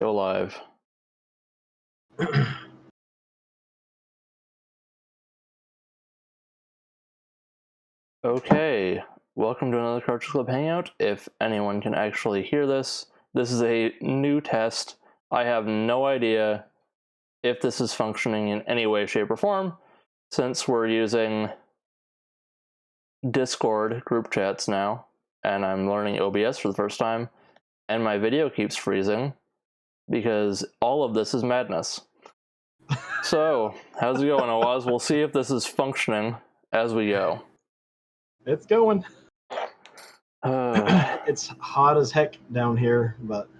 Go live. Okay, welcome to another Cartridge Club Hangout. If anyone can actually hear this, this is a new test. I have no idea if this is functioning in any way, shape, or form, since we're using Discord group chats now, and I'm learning OBS for the first time, and my video keeps freezing, because all of this is madness. So, how's it going, Oaz? We'll see if this is functioning as we go. It's going. It's hot as heck down here, but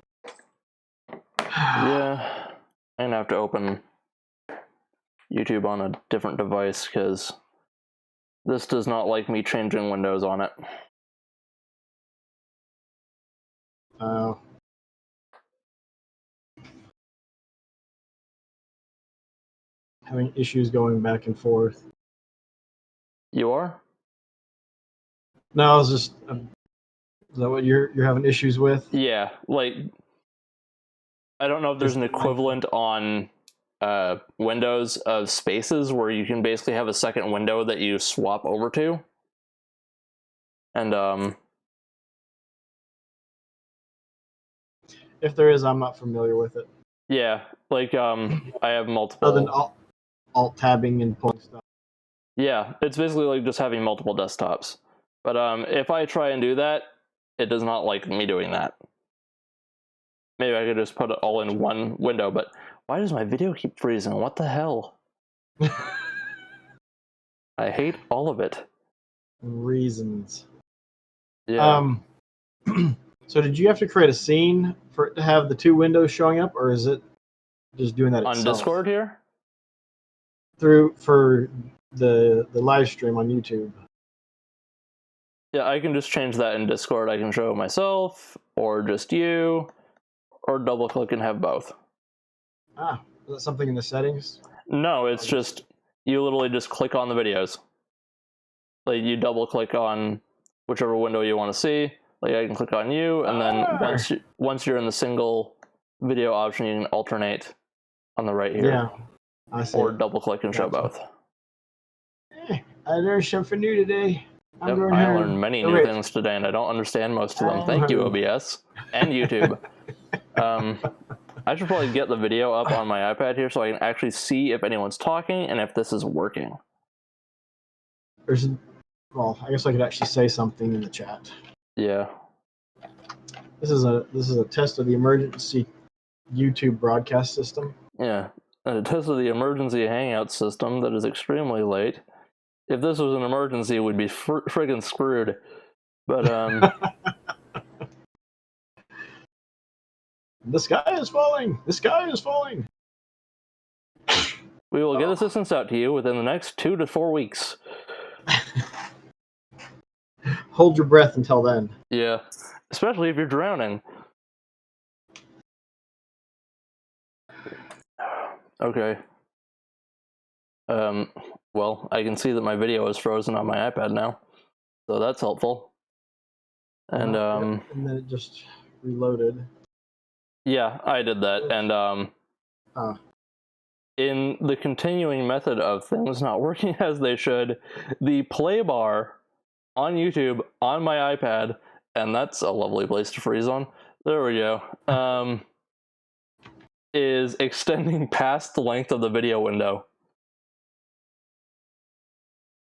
yeah, I'm gonna have to open YouTube on a different device because this does not like me changing windows on it. Oh. Having issues going back and forth. You are? No, I was just. Is that what you're having issues with? Yeah, like I don't know if there's an equivalent on Windows of Spaces where you can basically have a second window that you swap over to, and if there is, I'm not familiar with it. yeah, like I have multiple. Other than alt tabbing and pulling stuff. Yeah, it's basically like just having multiple desktops. But if I try and do that, it does not like me doing that. Maybe I could just put it all in one window, but why does my video keep freezing? What the hell? I hate all of it. Reasons. Yeah. So did you have to create a scene for it to have the two windows showing up, or is it just doing that itself? On Discord here? For the live stream on YouTube. Yeah, I can just change that in Discord. I can show myself, or just you, or double click and have both. Ah, is that something in the settings? No, it's just, you literally just click on the videos. Like, you double click on whichever window you want to see. Like, I can click on you, and then once you're in the single video option, you can alternate on the right here. Yeah, I see. Or double click and show both. I learned something new today. I learned many new things today, and I don't understand most of them. Thank you, OBS and YouTube. I should probably get the video up on my iPad here so I can actually see if anyone's talking and if this is working. Well, I guess I could actually say something in the chat. Yeah. This is a test of the emergency YouTube broadcast system. Yeah, a test of the emergency Hangout system that is extremely late. If this was an emergency, we'd be friggin' screwed. But the sky is falling. The sky is falling. We will get assistance out to you within the next 2 to 4 weeks. Hold your breath until then. Yeah, especially if you're drowning. Okay. Well, I can see that my video is frozen on my iPad now, so that's helpful. And and then it just reloaded. Yeah, I did that, and in the continuing method of things not working as they should, the play bar on YouTube on my iPad, and that's a lovely place to freeze on. There we go. Is extending past the length of the video window.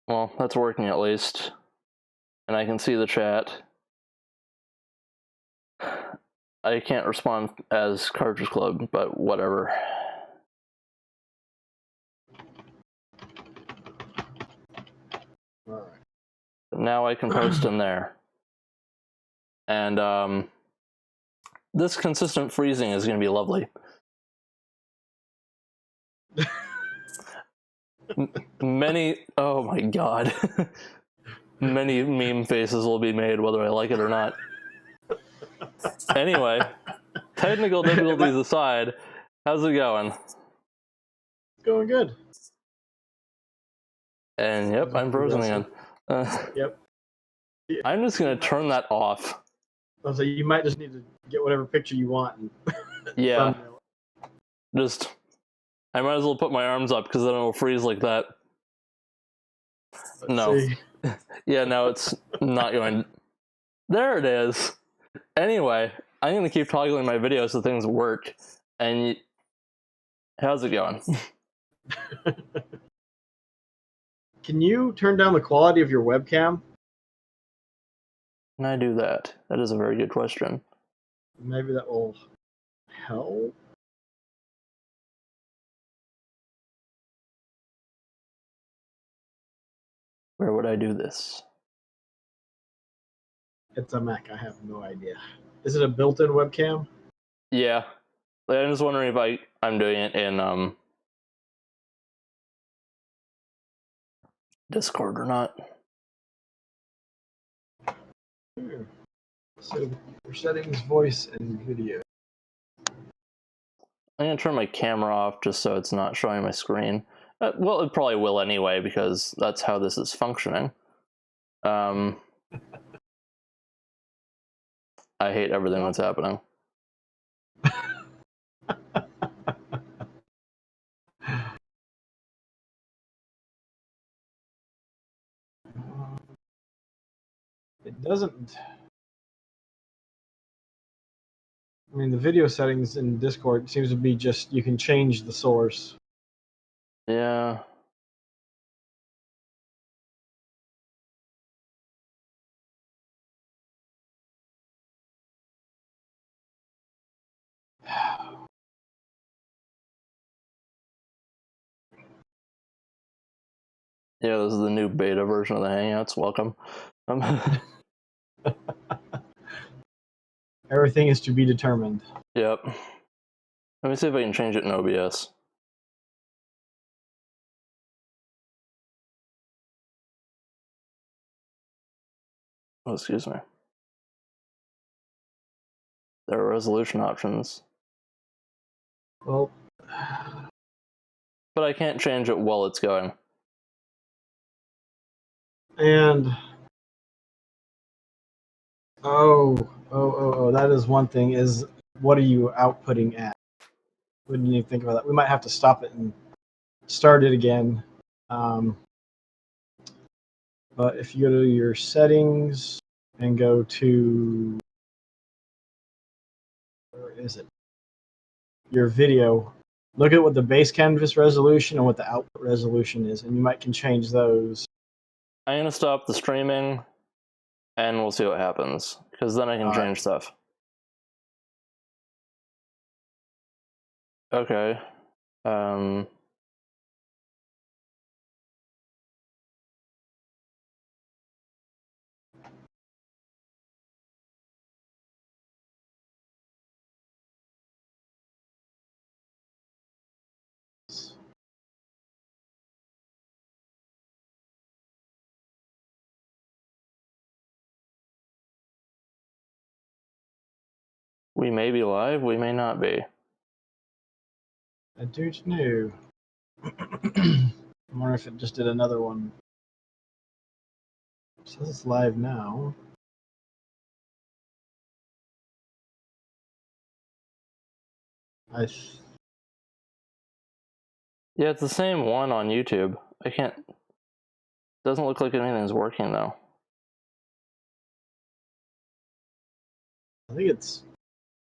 Well, that's working at least. And I can see the chat. I can't respond as Cartridge Club, but whatever. Alright. Now I can post in there. And this consistent freezing is going to be lovely. Oh my god. Many meme faces will be made whether I like it or not. Anyway, technical difficulties aside, how's it going? It's going good. And yep, I'm frozen again. Yep. I'm just gonna turn that off. So you might just need to get whatever picture you want and Yeah, thumbnail. just I might as well put my arms up because then it'll freeze like that. Let's No. see. Yeah, no, it's not going. There it is. Anyway, I'm gonna keep toggling my videos so things work. And how's it going? Can you turn down the quality of your webcam? Can I do that? That is a very good question. Maybe that will help. Where would I do this? It's a Mac. I have no idea. Is it a built-in webcam? Yeah. Like, I'm just wondering if I'm doing it in Discord or not. So your settings, voice, and video. I'm gonna turn my camera off just so it's not showing my screen. Well, it probably will anyway because that's how this is functioning. I hate everything that's happening. It doesn't. I mean, the video settings in Discord seems to be just you can change the source. Yeah. Yeah, this is the new beta version of the Hangouts. Welcome. Everything is to be determined. Yep. Let me see if I can change it in OBS. Oh, excuse me. There are resolution options. Well, But I can't change it while it's going. and that is one thing. Is what are you outputting at? We didn't even think about that. We might have to stop it and start it again. But if you go to your settings and go to, where is it? Your video, look at what the base canvas resolution and what the output resolution is, and you might can change those. I'm gonna stop the streaming and we'll see what happens. Because then I can change stuff. Okay. We may be live, we may not be. I do know. I wonder if it just did another one. It says it's live now. Yeah, it's the same one on YouTube. I can't. Doesn't look like anything's working though. I think it's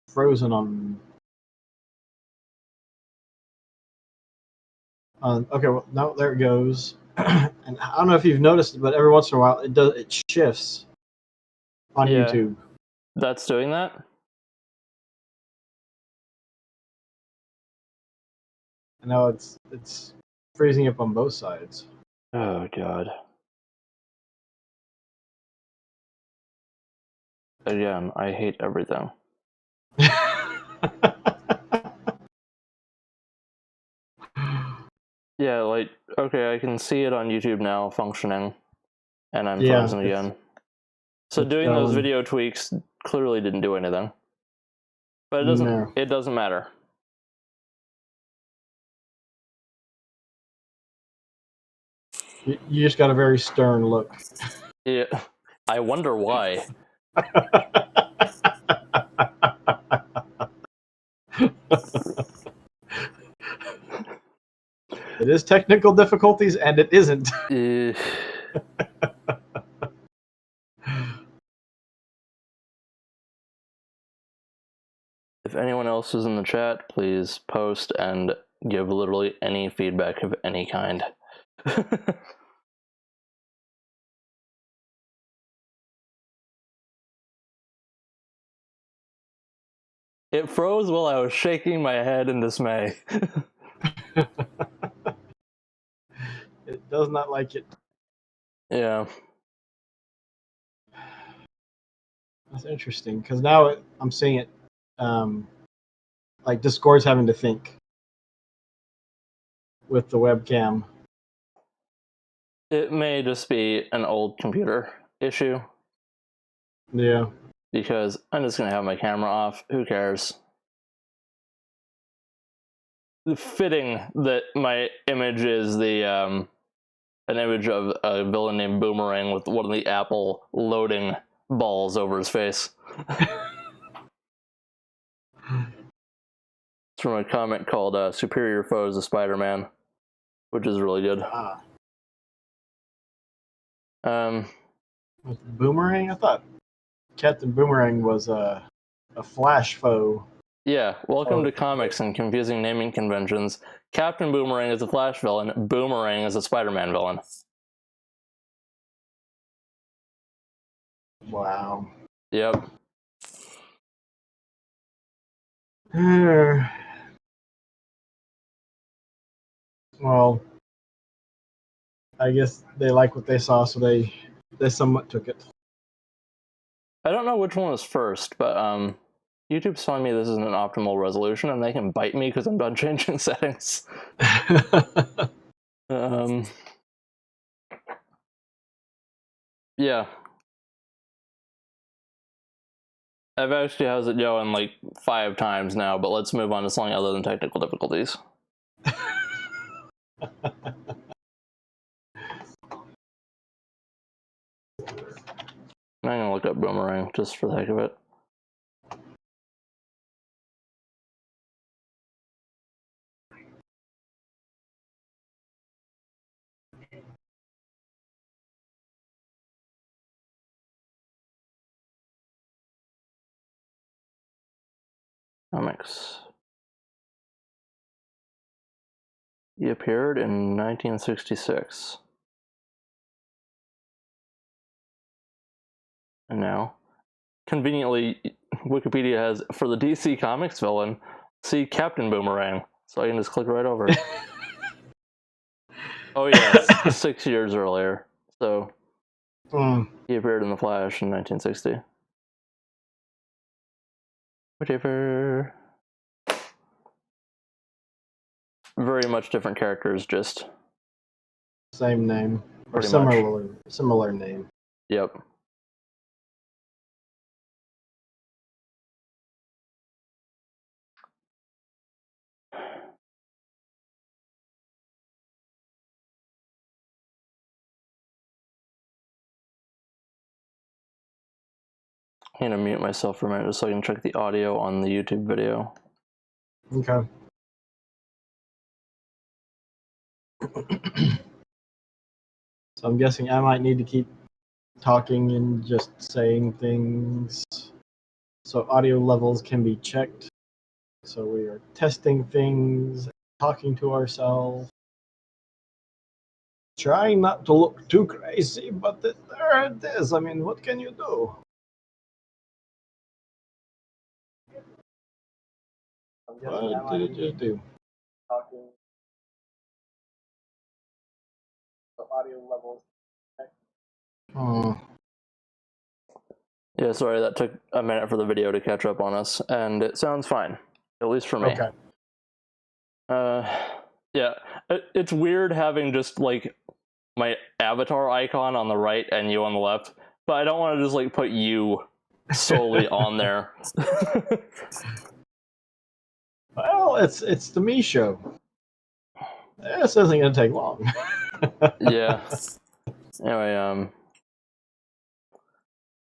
frozen on. Okay, well, no, there it goes. And I don't know if you've noticed, but every once in a while it shifts on YouTube. That's doing that? I know it's freezing up on both sides. Oh god. Again, I hate everything. Yeah, like, okay, I can see it on YouTube now functioning, and I'm frozen again. So doing those video tweaks clearly didn't do anything. But it doesn't matter. You just got a very stern look. Yeah. I wonder why. It is technical difficulties, and it isn't. Eh, if anyone else is in the chat, please post and give literally any feedback of any kind. It froze while I was shaking my head in dismay. It does not like it. Yeah. That's interesting, because now I'm seeing it like Discord's having to think with the webcam. It may just be an old computer issue. Yeah. Because I'm just going to have my camera off. Who cares? Fitting that my image is an image of a villain named Boomerang with one of the Apple loading balls over his face. It's from a comic called Superior Foes of Spider-Man, which is really good. Boomerang? I thought Captain Boomerang was a Flash foe. Yeah, welcome to comics and confusing naming conventions. Captain Boomerang is a Flash villain. Boomerang is a Spider-Man villain. Wow. Yep. Well, I guess they like what they saw, so they somewhat took it. I don't know which one was first, but YouTube's telling me this isn't an optimal resolution, and they can bite me because I'm done changing settings. Yeah. I've actually has it going like 5 times now, but let's move on to something other than technical difficulties. I'm gonna look up Boomerang just for the heck of it. Comics. He appeared in 1966. And now, conveniently, Wikipedia has, for the DC Comics villain, see Captain Boomerang. So I can just click right over. Oh yes, 6 years earlier. So he appeared in The Flash in 1960. Whatever. Very much different characters, just same name or pretty similar name. Yep. I'm gonna mute myself for a minute just so I can check the audio on the YouTube video. Okay. So I'm guessing I might need to keep talking and just saying things so audio levels can be checked. So we are testing things, talking to ourselves, trying not to look too crazy, but there it is. I mean, what can you do? What did it just do? Talking. So audio levels. Yeah, sorry, that took a minute for the video to catch up on us, and it sounds fine, at least for me. Okay. Yeah, it's weird having just like my avatar icon on the right and you on the left, but I don't want to just like put you solely on there. Well, it's the me show. This isn't gonna take long. Yeah. Anyway,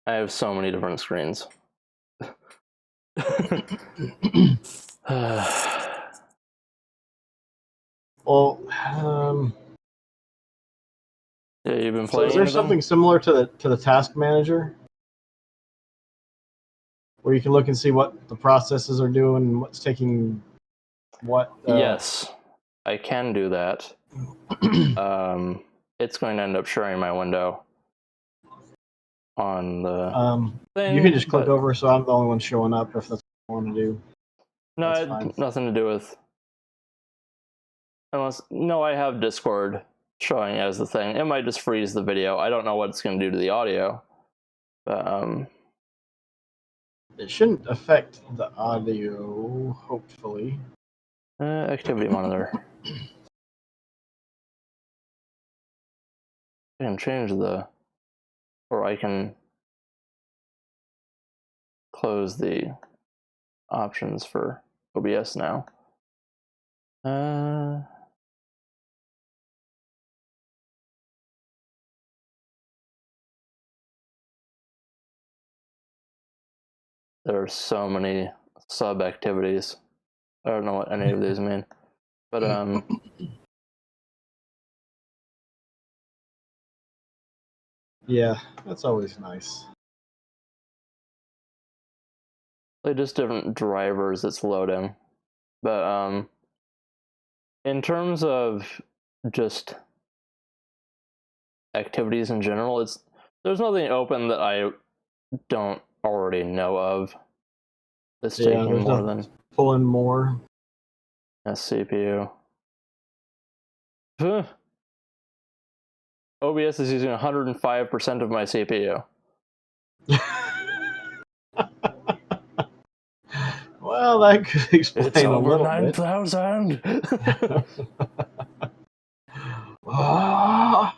I have so many different screens. Well, yeah, you've been so playing is there anything? something similar to the task manager, where you can look and see what the processes are doing and what's taking what? Yes, I can do that. It's going to end up sharing my window on the thing. You can just click but over, so I'm the only one showing up if that's what you want to do. no, That's it fine. had nothing to do with. Unless no, I have Discord showing as the thing. It might just freeze the video. I don't know what it's going to do to the audio. But It shouldn't affect the audio, hopefully. activity monitor. I can change or I can close the options for OBS now. There are so many sub activities. I don't know what any of these mean, but Yeah, that's always nice. they're just different drivers it's loading. But in terms of just activities in general, there's nothing open that I don't already know of. It's taking There's more nothing than pulling more. a CPU. OBS is using 105% of my CPU. Well, that could explain It's a over little bit. 9,000. Ah.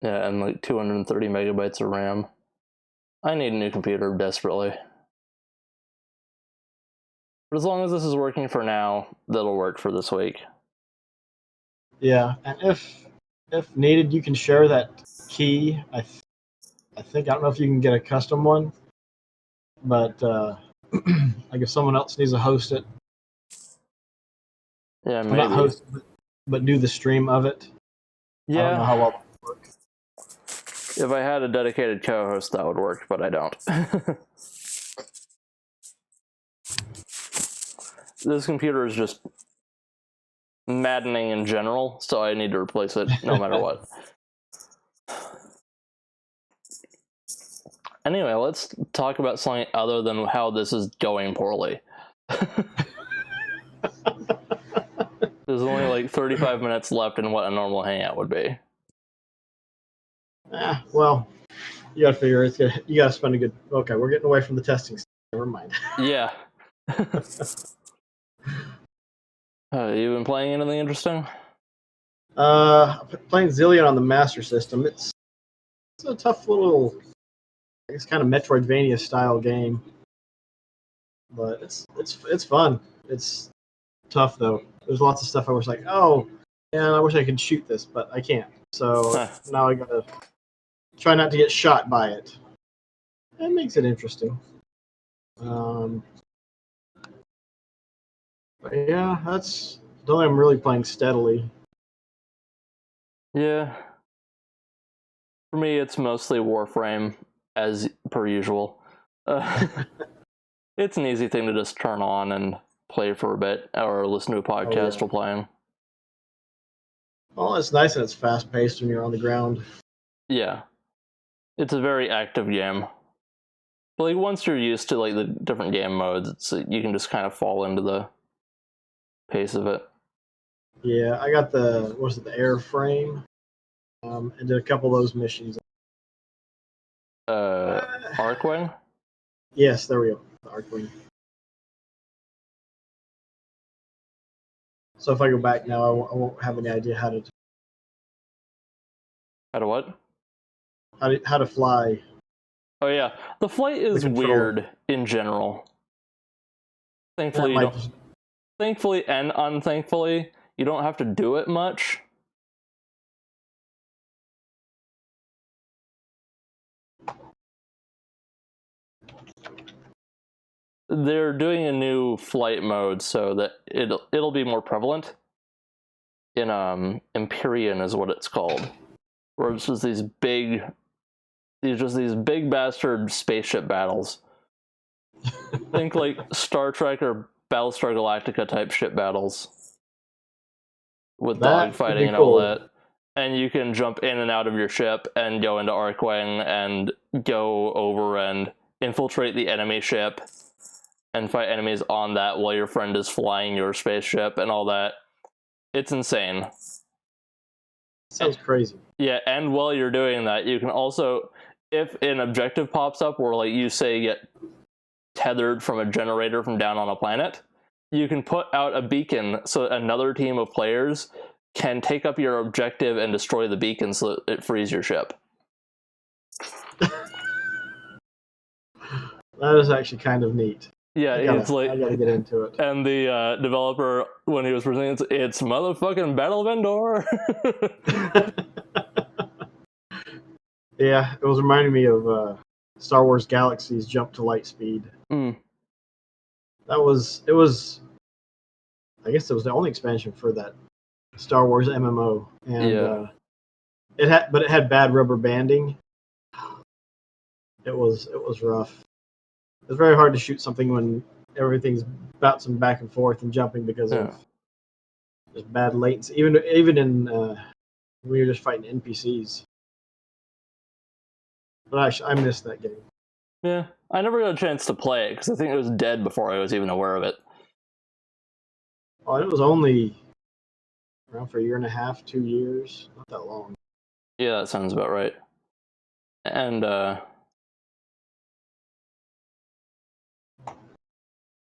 Yeah, and like 230 megabytes of RAM. I need a new computer desperately. But as long as this is working for now, that'll work for this week. Yeah, and if needed, you can share that key. I think I don't know if you can get a custom one, but like if someone else needs to host it, Yeah, well, not maybe. host, but do the stream of it. I don't know how Yeah, well that would work. if I had a dedicated co-host, that would work, but I don't. This computer is just maddening in general, so I need to replace it no matter what. Anyway, let's talk about something other than how this is going poorly. There's only like 35 minutes left in what a normal hangout would be. Well, you got to figure you got to spend a good. Okay, we're getting away from the testing. Never mind. Yeah. You been playing anything interesting? Playing Zillion on the Master System. It's a tough little, I guess, kind of Metroidvania style game, but it's fun. It's tough though. There's lots of stuff I was like, oh, yeah, I wish I could shoot this, but I can't. So now I gotta try not to get shot by it. It makes it interesting. But yeah, that's the only I'm really playing steadily. Yeah. For me, it's mostly Warframe, as per usual. It's an easy thing to just turn on and play for a bit, or listen to a podcast while playing. Well, it's nice and it's fast paced when you're on the ground. Yeah. It's a very active game. But like once you're used to like the different game modes, you can just kind of fall into the pace of it. Yeah, I got the airframe, and did a couple of those missions. Arcwing? Yes, there we go. The Arcwing. So if I go back now, I won't have any idea how to What? fly. Oh yeah, the flight is control. weird in general. That Thankfully, might just thankfully and unthankfully, you don't have to do it much. they're doing a new flight mode so that it'll be more prevalent in Empyrean is what it's called, where it's just these big bastard spaceship battles. Think like Star Trek or Battlestar Galactica type ship battles with dogfighting and all that. And you can jump in and out of your ship and go into Arcwing and go over and infiltrate the enemy ship and fight enemies on that while your friend is flying your spaceship and all that. It's insane. Sounds crazy. Yeah, and while you're doing that, you can also, if an objective pops up where, like, you say get tethered from a generator from down on a planet, you can put out a beacon so another team of players can take up your objective and destroy the beacon so that it frees your ship. That is actually kind of neat. Yeah, I gotta get into it. And the developer, when he was presenting, it's motherfucking Battle of Endor. Yeah, it was reminding me of Star Wars Galaxy's Jump to Light Speed. Mm. It was, I guess it was the only expansion for that Star Wars MMO, and it had bad rubber banding. It was rough. It was very hard to shoot something when everything's bouncing back and forth and jumping because of just bad latency. Even in when you're just fighting NPCs. But actually, I missed that game. Yeah, I never got a chance to play it because I think it was dead before I was even aware of it. Oh, it was only around for a year and a half, 2 years, not that long. Yeah, that sounds about right. And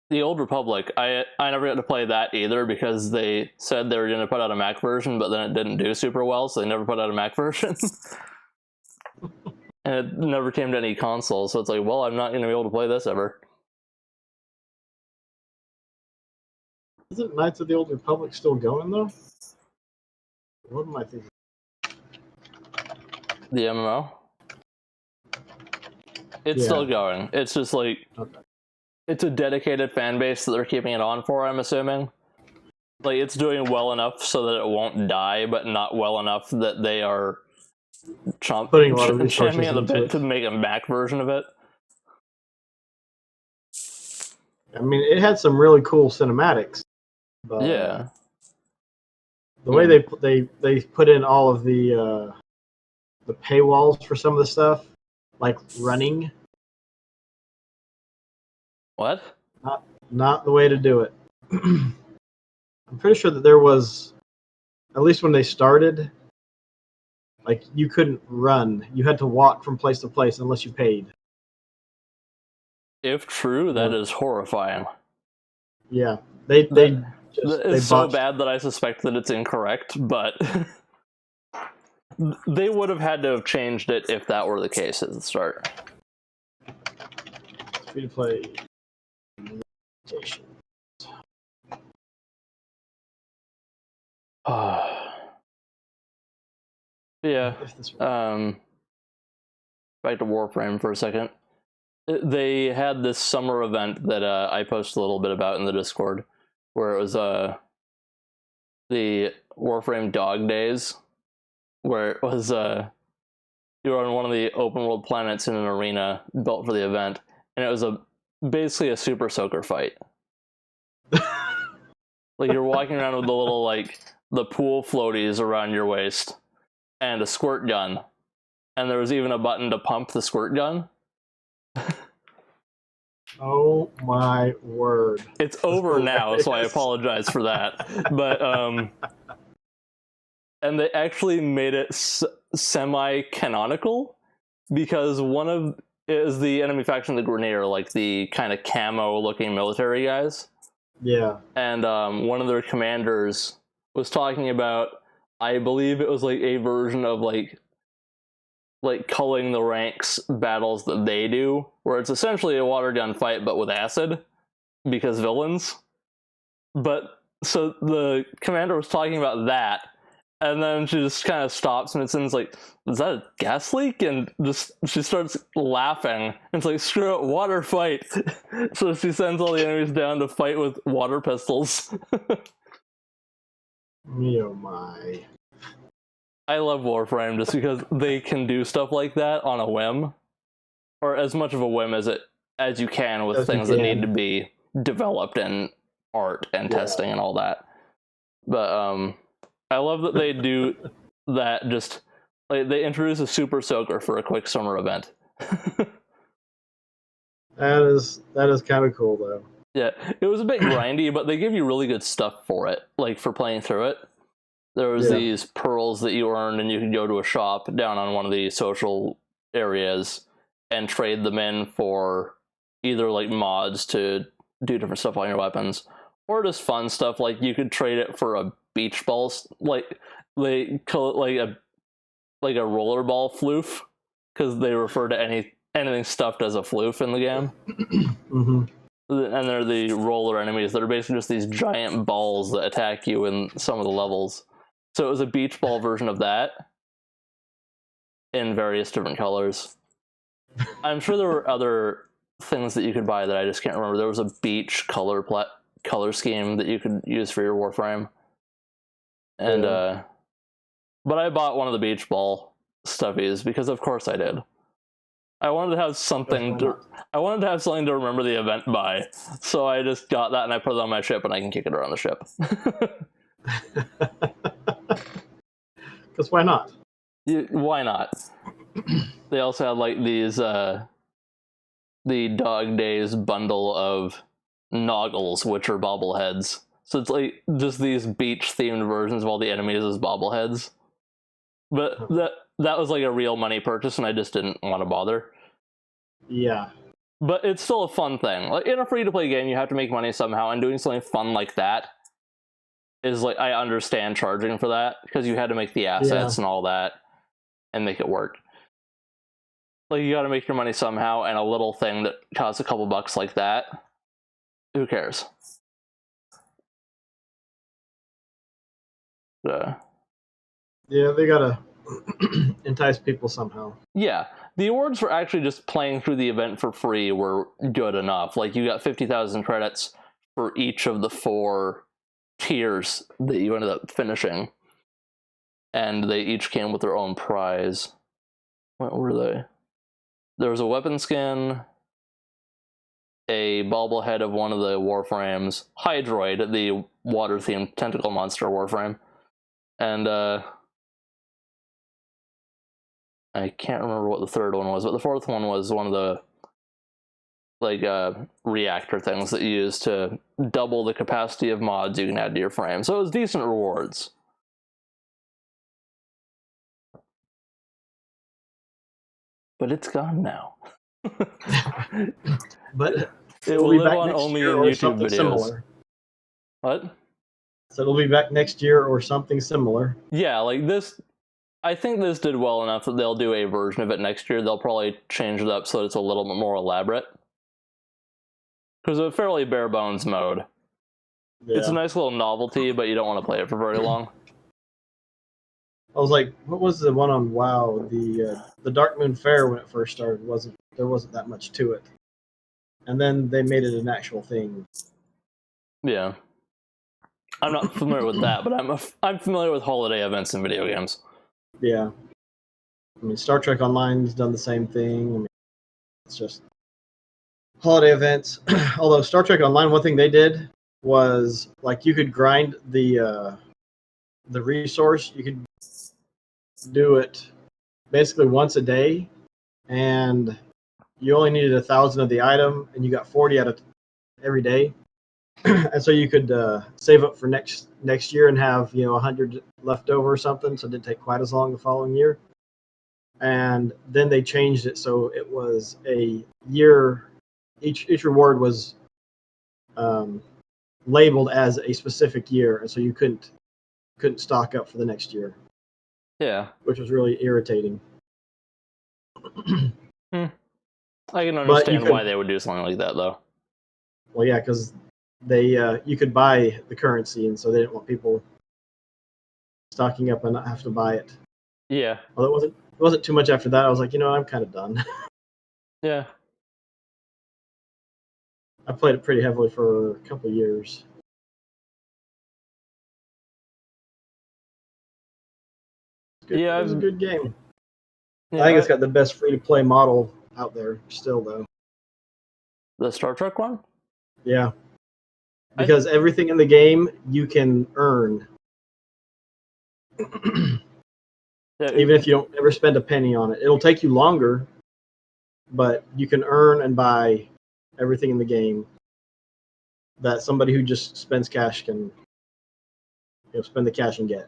the Old Republic, I never got to play that either because they said they were going to put out a Mac version, but then it didn't do super well, so they never put out a Mac version. And it never came to any console, so it's like, well, I'm not going to be able to play this ever. Isn't Knights of the Old Republic still going, though? What am I thinking? The MMO? It's still going. It's just like... Okay. It's a dedicated fan base that they're keeping it on for, I'm assuming. Like, it's doing well enough so that it won't die, but not well enough that they are putting a lot of resources champing at the into bit it to make a Mac version of it. I mean, it had some really cool cinematics. But, yeah. The way they put in all of the paywalls for some of the stuff, like running. What? Not the way to do it. I'm pretty sure that there was, at least when they started, like you couldn't run. You had to walk from place to place unless you paid. If true, that is horrifying. Yeah, it's so bad that I suspect that it's incorrect, but they would have had to have changed it if that were the case at the start. Free to play. Yeah. Back to Warframe for a second. They had this summer event that I posted a little bit about in the Discord, where it was the Warframe Dog Days, where it was you were on one of the open world planets in an arena built for the event, and it was basically a super soaker fight. Like you're walking around with the little the pool floaties around your waist and a squirt gun, and there was even a button to pump the squirt gun. Oh my word. It's over now, so I apologize for that. But and they actually made it semi-canonical because one of is the enemy faction, the Grineer, like the kind of camo-looking military guys. Yeah. And one of their commanders was talking about, I believe it was like a version of like culling the ranks battles that they do, where it's essentially a water gun fight but with acid because villains. But so the commander was talking about that, And then she just kind of stops and it seems like, is that a gas leak? And just she starts laughing. And it's like, screw it, water fight. So she sends all the enemies down to fight with water pistols. Oh my. I love Warframe just because they can do stuff like that on a whim. Or as much of a whim as you can with things that need to be developed in art and testing and all that. But I love that they do that. Just like they introduce a super soaker for a quick summer event. That is kind of cool though. Yeah, it was a bit grindy, but they give you really good stuff for it, like for playing through it. There was these pearls that you earned, and you could go to a shop down on one of the social areas and trade them in for either like mods to do different stuff on your weapons, or just fun stuff like you could trade it for a beach ball, like they call it like a rollerball floof, because they refer to anything stuffed as a floof in the game. Mm-hmm. And they're the roller enemies that are basically just these giant balls that attack you in some of the levels. So it was a beach ball version of that in various different colors. I'm sure there were other things that you could buy that I just can't remember. There was a beach color scheme that you could use for your Warframe. And but I bought one of the beach ball stuffies because of course I did. I wanted to have something to remember the event by. So I just got that and I put it on my ship and I can kick it around the ship. Because why not? Why not? They also had like these the Dog Days bundle of Noggles, which are bobbleheads. So it's like just these beach themed versions of all the enemies as bobbleheads. But that was like a real money purchase and I just didn't want to bother. Yeah. But it's still a fun thing. Like in a free to play game, you have to make money somehow, and doing something fun like that is like, I understand charging for that because you had to make the assets and all that and make it work. Like you got to make your money somehow, and a little thing that costs a couple bucks like that, who cares? Yeah, they gotta entice people somehow. Yeah, the awards for actually just playing through the event for free were good enough. Like you got 50,000 credits for each of the 4 tiers that you ended up finishing, and they each came with their own prize. What were they? There was a weapon skin, a bobblehead of one of the Warframes, Hydroid, the water-themed tentacle monster Warframe, and I can't remember what the third one was, but the fourth one was one of the reactor things that you use to double the capacity of mods you can add to your frame. So it was decent rewards. But it's gone now. But it will live on only in YouTube videos. Similar. What? So it'll be back next year or something similar. Yeah, like this. I think this did well enough that they'll do a version of it next year. They'll probably change it up so that it's a little bit more elaborate. Because it's a fairly bare bones mode. Yeah. It's a nice little novelty, but you don't want to play it for very long. I was like, what was the one on WoW? The Dark Moon Fair when it first started there wasn't that much to it, and then they made it an actual thing. Yeah, I'm not familiar with that, but I'm familiar with holiday events in video games. Yeah, I mean Star Trek Online's done the same thing. I mean, it's just holiday events. Although Star Trek Online, one thing they did was like you could grind the resource. You could do it basically once a day, and you only needed 1,000 of the item, and you got 40 out of every day. And so you could save up for next year and have 100 left over or something. So it didn't take quite as long the following year. And then they changed it so it was a year. Each reward was labeled as a specific year, and so you couldn't stock up for the next year. Yeah, which was really irritating. I can understand why they would do something like that, though. Well, yeah, because they you could buy the currency, and so they didn't want people stocking up and not have to buy it. Yeah. Well, it wasn't too much after that. I was like, I'm kind of done. Yeah. I played it pretty heavily for a couple of years. Yeah, It was a good game. Yeah, I think it's got the best free-to-play model out there still, though. the Star Trek one? Yeah. Because everything in the game you can earn. Even if you don't ever spend a penny on it. It'll take you longer, but you can earn and buy everything in the game that somebody who just spends cash can spend the cash and get.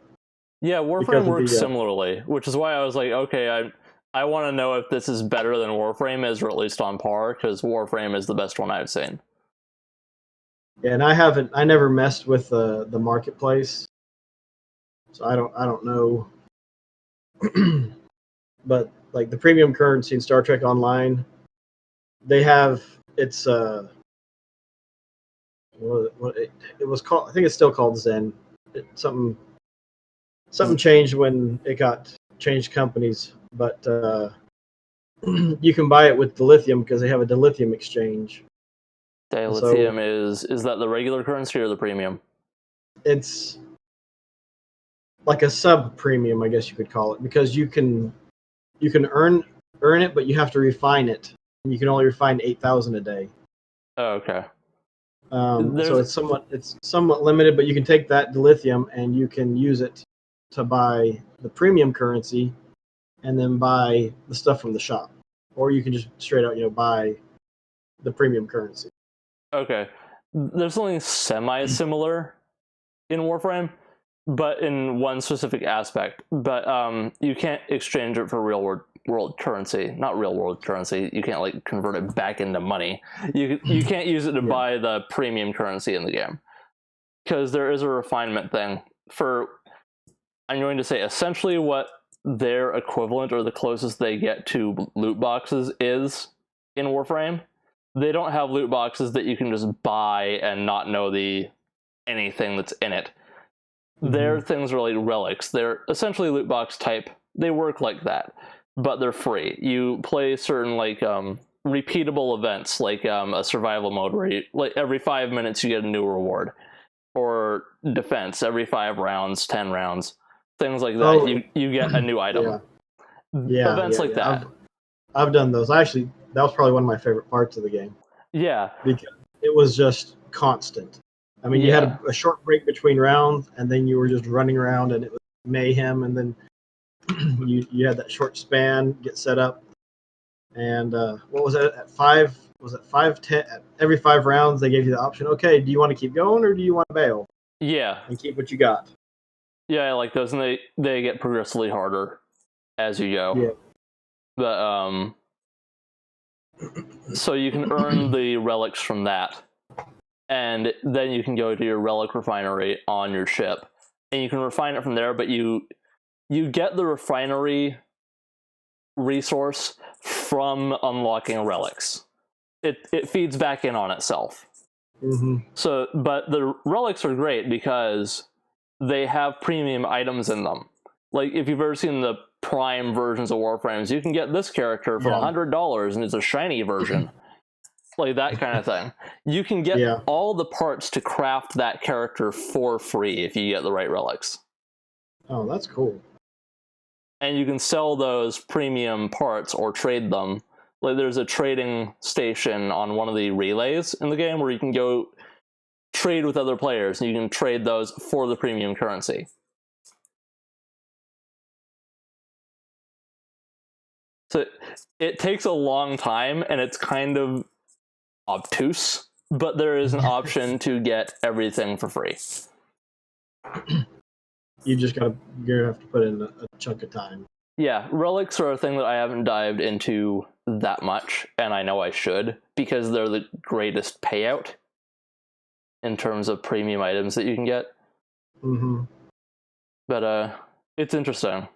Yeah, Warframe works similarly, which is why I was like, okay, I want to know if this is better than Warframe is, or at least on par, because Warframe is the best one I've seen. Yeah, and I never messed with the marketplace, so I don't know. But like the premium currency in Star Trek Online, they have it was called. I think it's still called Zen. Something changed when it got changed companies, but you can buy it with dilithium because they have a dilithium exchange. Dilithium is that the regular currency or the premium? It's like a sub premium, I guess you could call it, because you can earn it, but you have to refine it. And you can only refine 8,000 a day. Oh, okay. So it's somewhat limited, but you can take that dilithium and you can use it to buy the premium currency, and then buy the stuff from the shop, or you can just straight out buy the premium currency. Okay, there's something semi-similar in Warframe, but in one specific aspect. But you can't exchange it for real world currency. Not real world currency. You can't like convert it back into money. You can't use it to buy the premium currency in the game, because there is a refinement thing for, I'm going to say, essentially what their equivalent or the closest they get to loot boxes is in Warframe. They don't have loot boxes that you can just buy and not know anything that's in it. Their things are like relics. They're essentially loot box type. They work like that, but they're free. You play certain like repeatable events, like a survival mode where you, like every 5 minutes you get a new reward, or defense every 5 rounds, 10 rounds, things like that. You get a new item. Events like that. I've done those. Actually, that was probably one of my favorite parts of the game. Yeah, because it was just constant. I mean, you had a short break between rounds, and then you were just running around, and it was mayhem. And then you had that short span, get set up, and what was it at 5? Was it 5-10? Every 5 rounds, they gave you the option. Okay, do you want to keep going or do you want to bail? Yeah, and keep what you got. Yeah, I like those, and they get progressively harder as you go. Yeah. But so you can earn the relics from that, and then you can go to your relic refinery on your ship, and you can refine it from there. But you get the refinery resource from unlocking relics. It feeds back in on itself. Mm-hmm. So, but the relics are great because they have premium items in them. Like if you've ever seen the Prime versions of Warframes, you can get this character for $100 and it's a shiny version. Like that kind of thing. You can get all the parts to craft that character for free if you get the right relics. Oh, that's cool. And you can sell those premium parts or trade them. Like there's a trading station on one of the relays in the game where you can go trade with other players, and you can trade those for the premium currency. So it takes a long time, and it's kind of obtuse, but there is an option to get everything for free. You're gonna have to put in a chunk of time. Yeah, relics are a thing that I haven't dived into that much, and I know I should, because they're the greatest payout in terms of premium items that you can get. Mm-hmm. But it's interesting.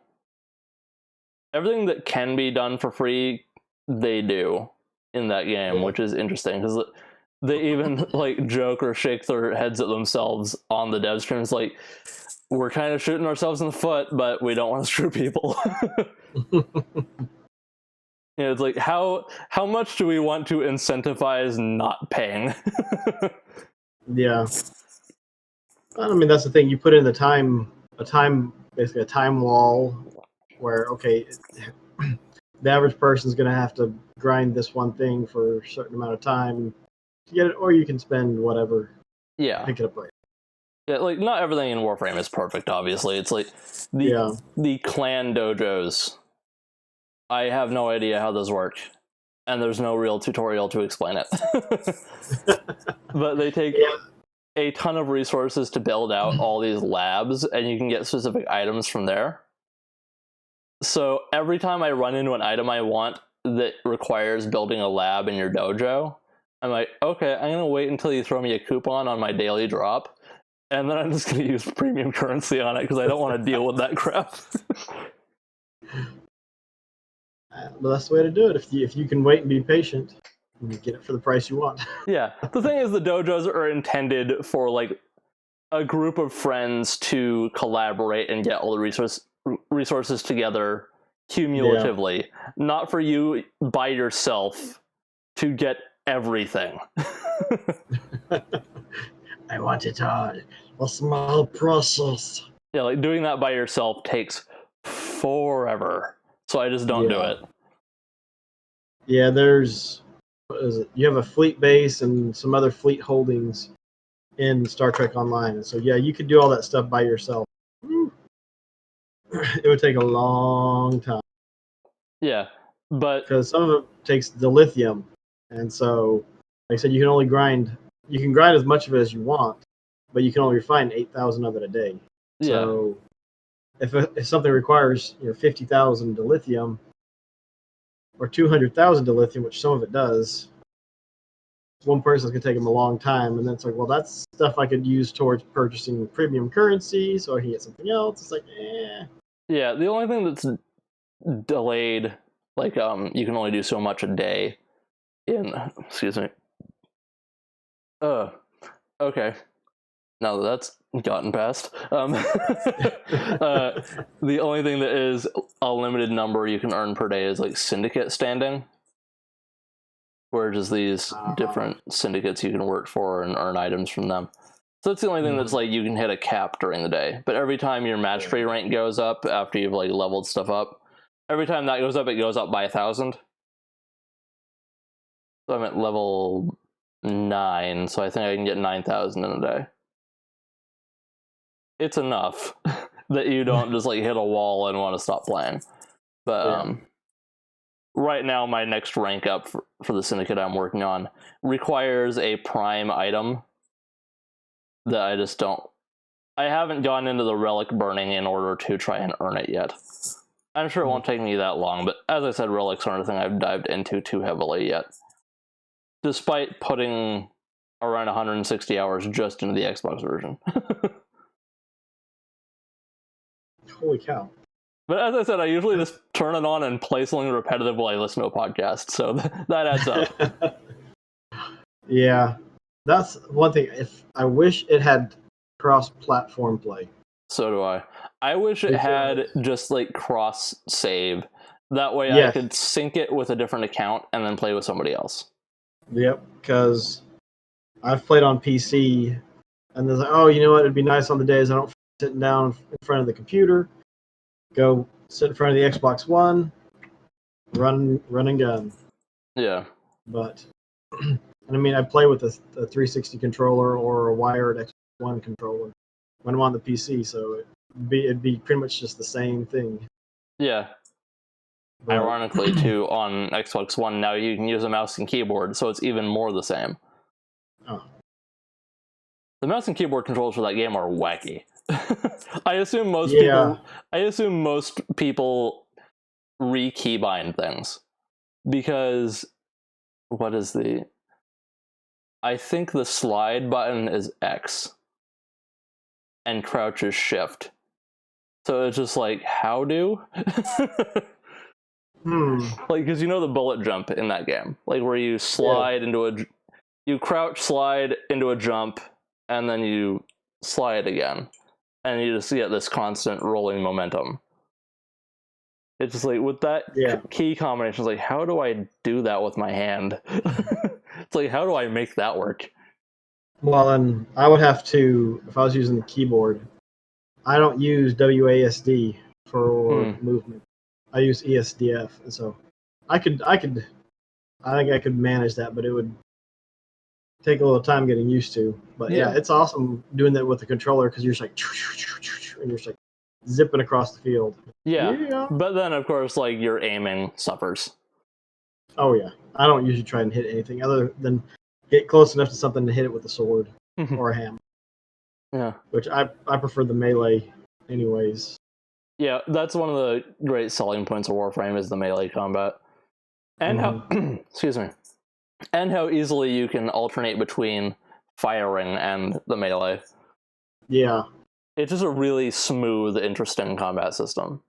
Everything that can be done for free, they do in that game, which is interesting, because they even like joke or shake their heads at themselves on the dev streams, like, we're kind of shooting ourselves in the foot, but we don't want to screw people. It's like how much do we want to incentivize not paying? Yeah. I mean, that's the thing. You put in basically a time wall where, okay, the average person's going to have to grind this one thing for a certain amount of time to get it, or you can spend whatever, pick it up right. Yeah, like not everything in Warframe is perfect, obviously. It's like the clan dojos. I have no idea how those work, and there's no real tutorial to explain it. But they take a ton of resources to build out all these labs, and you can get specific items from there. So every time I run into an item I want that requires building a lab in your dojo, I'm like, okay, I'm going to wait until you throw me a coupon on my daily drop, and then I'm just going to use premium currency on it because I don't want to deal with that crap. But that's the way to do it. If you can wait and be patient, you get it for the price you want. Yeah. The thing is, the dojos are intended for like a group of friends to collaborate and get all the resources together cumulatively, not for you by yourself to get everything. I want it all. A small process. Yeah, like doing that by yourself takes forever. So I just don't do it. Yeah, there's you have a fleet base and some other fleet holdings in Star Trek Online. And so yeah, you could do all that stuff by yourself. It would take a long time. Yeah, but because some of it takes the lithium, and so like I said, you can grind as much of it as you want, but you can only refine 8,000 of it a day. Yeah. So if something requires 50,000 dilithium or 200,000 dilithium, which some of it does, one person's gonna take them a long time, and then it's like, well, that's stuff I could use towards purchasing premium currency, so I can get something else. It's like, Yeah, the only thing that's delayed, like you can only do so much a day in. Excuse me. Okay. Now that that's gotten past, the only thing that is a limited number you can earn per day is like syndicate standing, where just these different syndicates you can work for and earn items from them. So that's the only thing that's like you can hit a cap during the day. But every time your match 3 rank goes up after you've like leveled stuff up, every time that goes up, it goes up by 1,000. So I'm at level 9, so I think I can get 9,000 in a day. It's enough that you don't just like hit a wall and want to stop playing. But right now, my next rank up for the syndicate I'm working on requires a prime item that I just don't. I haven't gone into the relic burning in order to try and earn it yet. I'm sure it won't take me that long, but as I said, relics aren't a thing I've dived into too heavily yet. Despite putting around 160 hours just into the Xbox version. Holy cow. But as I said, I usually just turn it on and play something repetitive while I listen to a podcast, so that adds up. Yeah, that's one thing. If I wish it had cross-platform play. So do I. I wish it had just like cross-save. That way I could sync it with a different account and then play with somebody else. Yep, because I've played on PC, and there's like, oh, you know what? It'd be nice on the days I don't sit down in front of the computer, go sit in front of the Xbox One, run and gun. Yeah. But, and I mean, I play with a 360 controller or a wired Xbox One controller when I'm on the PC, so it'd be pretty much just the same thing. Yeah. But ironically, too, on Xbox One now you can use a mouse and keyboard, so it's even more the same. Oh. The mouse and keyboard controls for that game are wacky. I assume most people re-keybind things because what is the? I think the slide button is X and crouch is Shift. So it's just like how do? Like, because you know the bullet jump in that game, like where you slide into you crouch, slide into a jump, and then you slide again. and you just get this constant rolling momentum. It's just like with that key combination, it's like, how do I do that with my hand? It's like, how do I make that work? Well, and I would have to, if I was using the keyboard, I don't use WASD for movement. I use ESDF, and so I think I could manage that, but it would take a little time getting used to. But yeah, it's awesome doing that with the controller because you're just like, and you're just like zipping across the field. Yeah, but then of course, like, your aiming suffers. Oh yeah, I don't usually try and hit anything other than get close enough to something to hit it with a sword or a hammer. Yeah, which I prefer the melee, anyways. Yeah, that's one of the great selling points of Warframe is the melee combat, and how excuse me, and how easily you can alternate between firing and the melee. Yeah, it's just a really smooth, interesting combat system.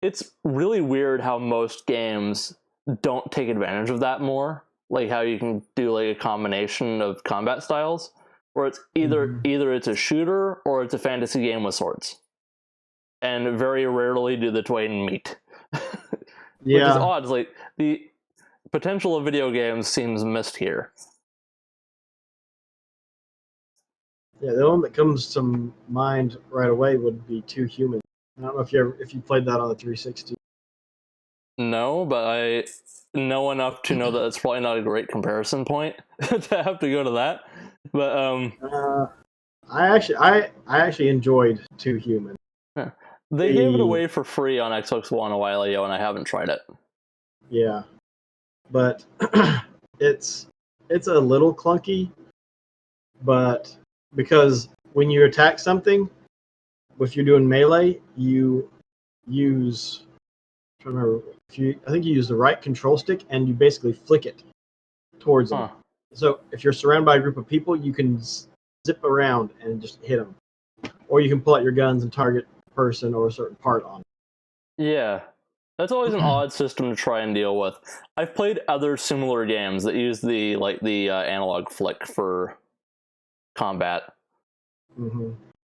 It's really weird how most games don't take advantage of that more, like how you can do like a combination of combat styles where it's either it's a shooter or it's a fantasy game with swords, and very rarely do the twain meet. Which is odd. It's like the potential of video games seems missed here. Yeah, the one that comes to mind right away would be Two Human. I don't know if you played that on the 360. No, but I know enough to know that it's probably not a great comparison point to have to go to that. But I actually enjoyed Two Human. Yeah. They gave it away for free on Xbox One a while ago, and I haven't tried it. Yeah, but it's a little clunky, but because when you attack something, if you're doing melee, you use I think you use the right control stick and you basically flick it towards them. So if you're surrounded by a group of people, you can zip around and just hit them, or you can pull out your guns and target a person or a certain part on. Yeah, that's always an odd system to try and deal with. I've played other similar games that use the analog flick for combat.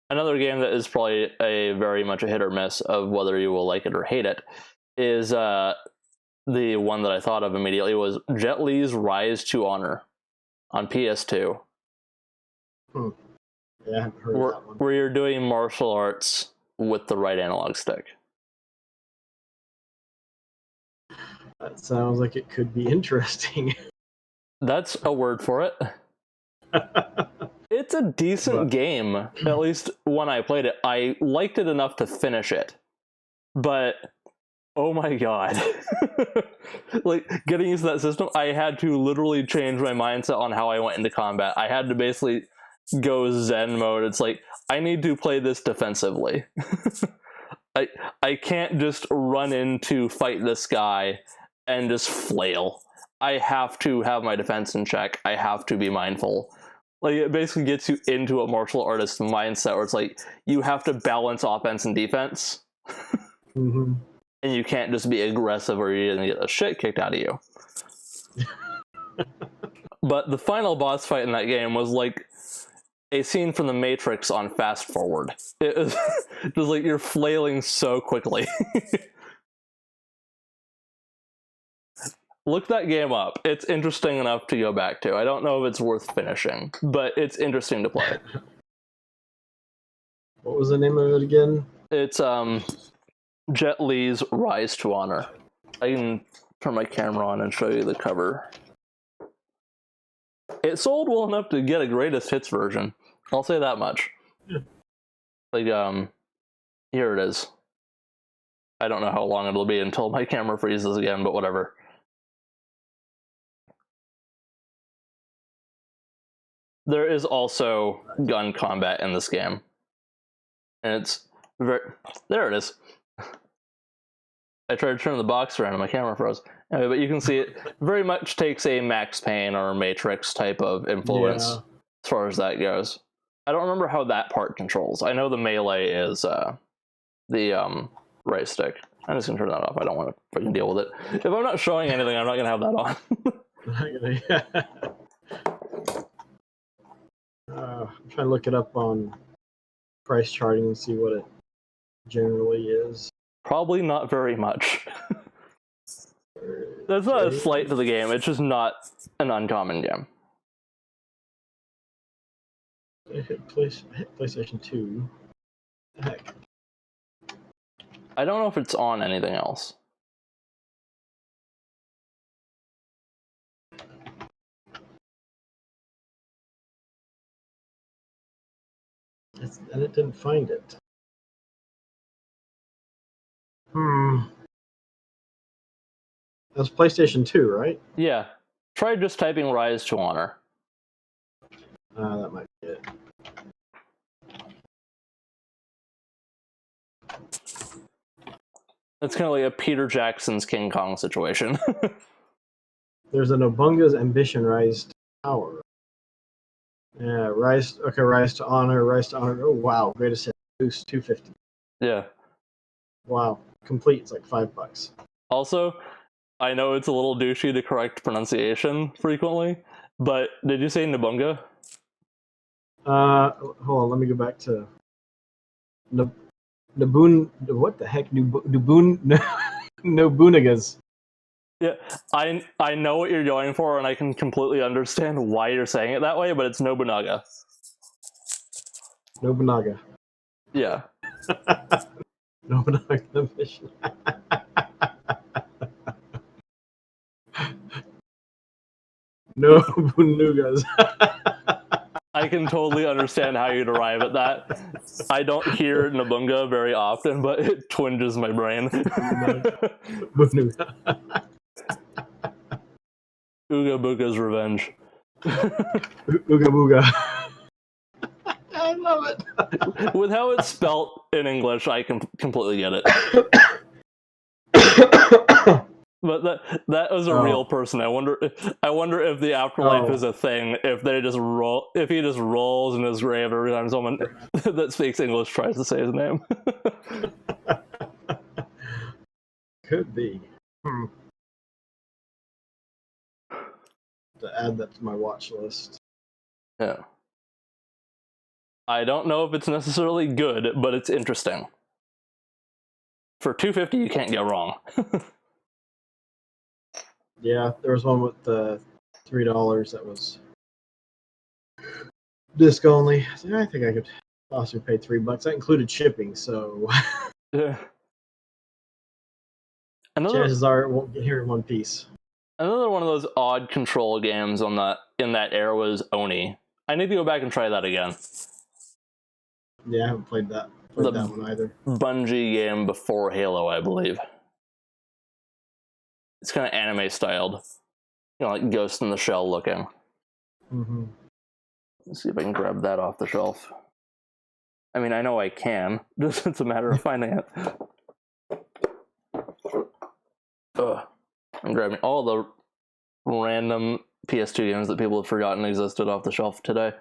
Another game that is probably a very much a hit or miss of whether you will like it or hate it is the one that I thought of immediately was Jet Li's Rise to Honor on PS2. Yeah, I haven't heard of that one. Where you're doing martial arts with the right analog stick. That sounds like it could be interesting. That's a word for it. It's a decent game, at least when I played it. I liked it enough to finish it. But, oh my god. Like, getting used to that system, I had to literally change my mindset on how I went into combat. I had to basically go Zen mode. It's like, I need to play this defensively. I can't just run in to fight this guy and just flail. I have to have my defense in check. I have to be mindful. Like, it basically gets you into a martial artist mindset where it's like, you have to balance offense and defense. And you can't just be aggressive or you're going to get the shit kicked out of you. But the final boss fight in that game was like a scene from The Matrix on fast forward. It was like you're flailing so quickly. Look that game up. It's interesting enough to go back to. I don't know if it's worth finishing, but it's interesting to play. What was the name of it again? It's Jet Li's Rise to Honor. I can turn my camera on and show you the cover. It sold well enough to get a greatest hits version. I'll say that much. Like, here it is. I don't know how long it'll be until my camera freezes again, but whatever. There is also gun combat in this game. And it's very... There it is. I tried to turn the box around and my camera froze. Anyway, but you can see it very much takes a Max Payne or Matrix type of influence as far as that goes. I don't remember how that part controls. I know the melee is the right stick. I'm just going to turn that off. I don't want to freaking deal with it. If I'm not showing anything, I'm not going to have that on. I'm trying to look it up on price charting and see what it generally is. Probably not very much. That's not a slight to the game, it's just not an uncommon game. I hit PlayStation 2. What the heck? I don't know if it's on anything else. And it didn't find it. That's PlayStation 2, right? Yeah. Try just typing Rise to Honor. That might be it. It's kind of like a Peter Jackson's King Kong situation. There's a Nobunga's Ambition Rise to Power. Yeah, Rise to Honor. Oh, wow. Greatest hit. Boost 250. Yeah. Wow. Complete. It's like $5. Also, I know it's a little douchey to correct pronunciation frequently, but did you say Nobunga? Hold on. Let me go back to Nobun. What the heck? Nobunaga's. Yeah, I know what you're going for, and I can completely understand why you're saying it that way, but it's Nobunaga. Nobunaga. Yeah. Nobunaga Ambition. Nobunagas. I can totally understand how you'd arrive at that. I don't hear Nobunga very often, but it twinges my brain. Nobunaga. Ooga Booga's Revenge. Ooga Booga. I love it. With how it's spelt in English, I can completely get it. But that was a real person. I wonder if the afterlife is a thing. If they just roll, if he just rolls in his grave every time someone that speaks English tries to say his name. Could be. To add that to my watch list. Yeah. I don't know if it's necessarily good, but it's interesting. For $250, you can't go wrong. Yeah, there was one with the $3 that was disc only. I think I could possibly pay $3. That included shipping, so Yeah. Chances are it won't get here in one piece. Another one of those odd control games in that era was Oni. I need to go back and try that again. Yeah, I haven't played that one either. Bungie game before Halo, I believe. It's kind of anime styled, like Ghost in the Shell looking. Mm-hmm. Let's see if I can grab that off the shelf. I mean, I know I can. Just it's a matter of finding it. I'm grabbing all the random PS2 games that people have forgotten existed off the shelf today.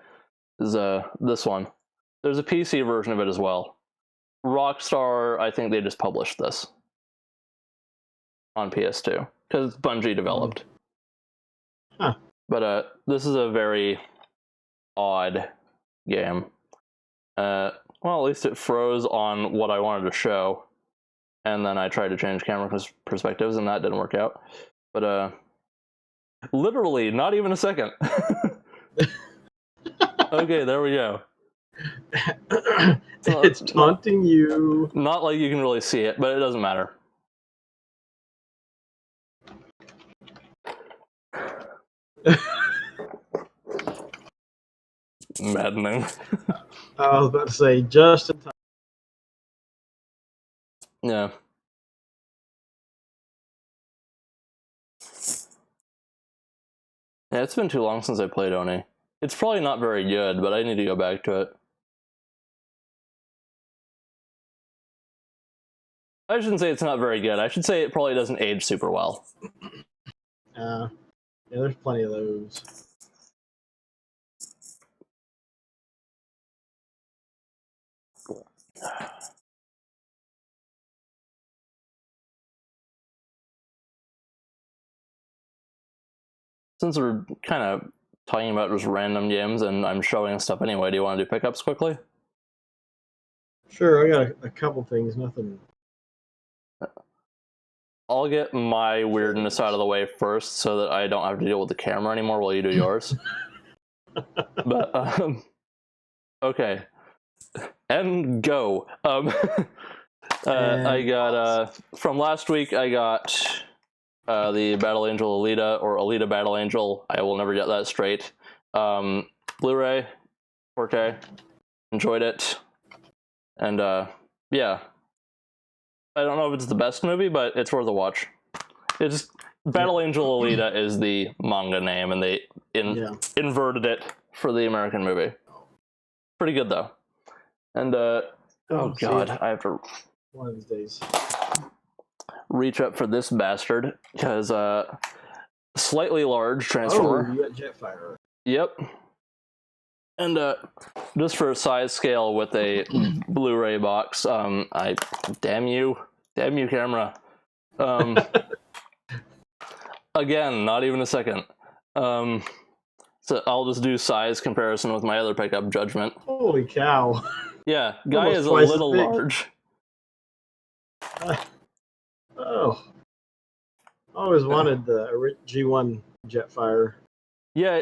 Is this one. There's a PC version of it as well. Rockstar, I think they just published this on PS2 because Bungie developed. Huh. But this is a very odd game. Well, at least it froze on what I wanted to show, and then I tried to change camera perspectives, and that didn't work out. But literally, not even a second. Okay, there we go. It's taunting you. Not like you can really see it, but it doesn't matter. Maddening. I was about to say, just in time. Yeah. Yeah, it's been too long since I played Oni. It's probably not very good, but I need to go back to it. I shouldn't say it's not very good. I should say it probably doesn't age super well. Yeah, there's plenty of those. Since we're kind of talking about just random games, and I'm showing stuff anyway. Do you want to do pickups quickly? Sure, I got a couple things. Nothing. I'll get my weirdness out of the way first, so that I don't have to deal with the camera anymore while you do yours. But okay, and go. I got from last week. I got the Battle Angel Alita, or Alita Battle Angel. I will never get that straight. Blu-ray, 4K. Enjoyed it, and yeah. I don't know if it's the best movie, but it's worth a watch. It's Battle Angel Alita is the manga name, and they inverted it for the American movie. Pretty good though. And oh god, I have to one of these days reach up for this bastard because slightly large transformer. Oh, you got Jetfire. Yep. And just for size scale with a Blu-ray box, damn you camera. Again, not even a second. So I'll just do size comparison with my other pickup, Judgment. Holy cow! Yeah, guy Almost is a twice as little big. large. Oh, I always wanted the G1 Jetfire. Yeah,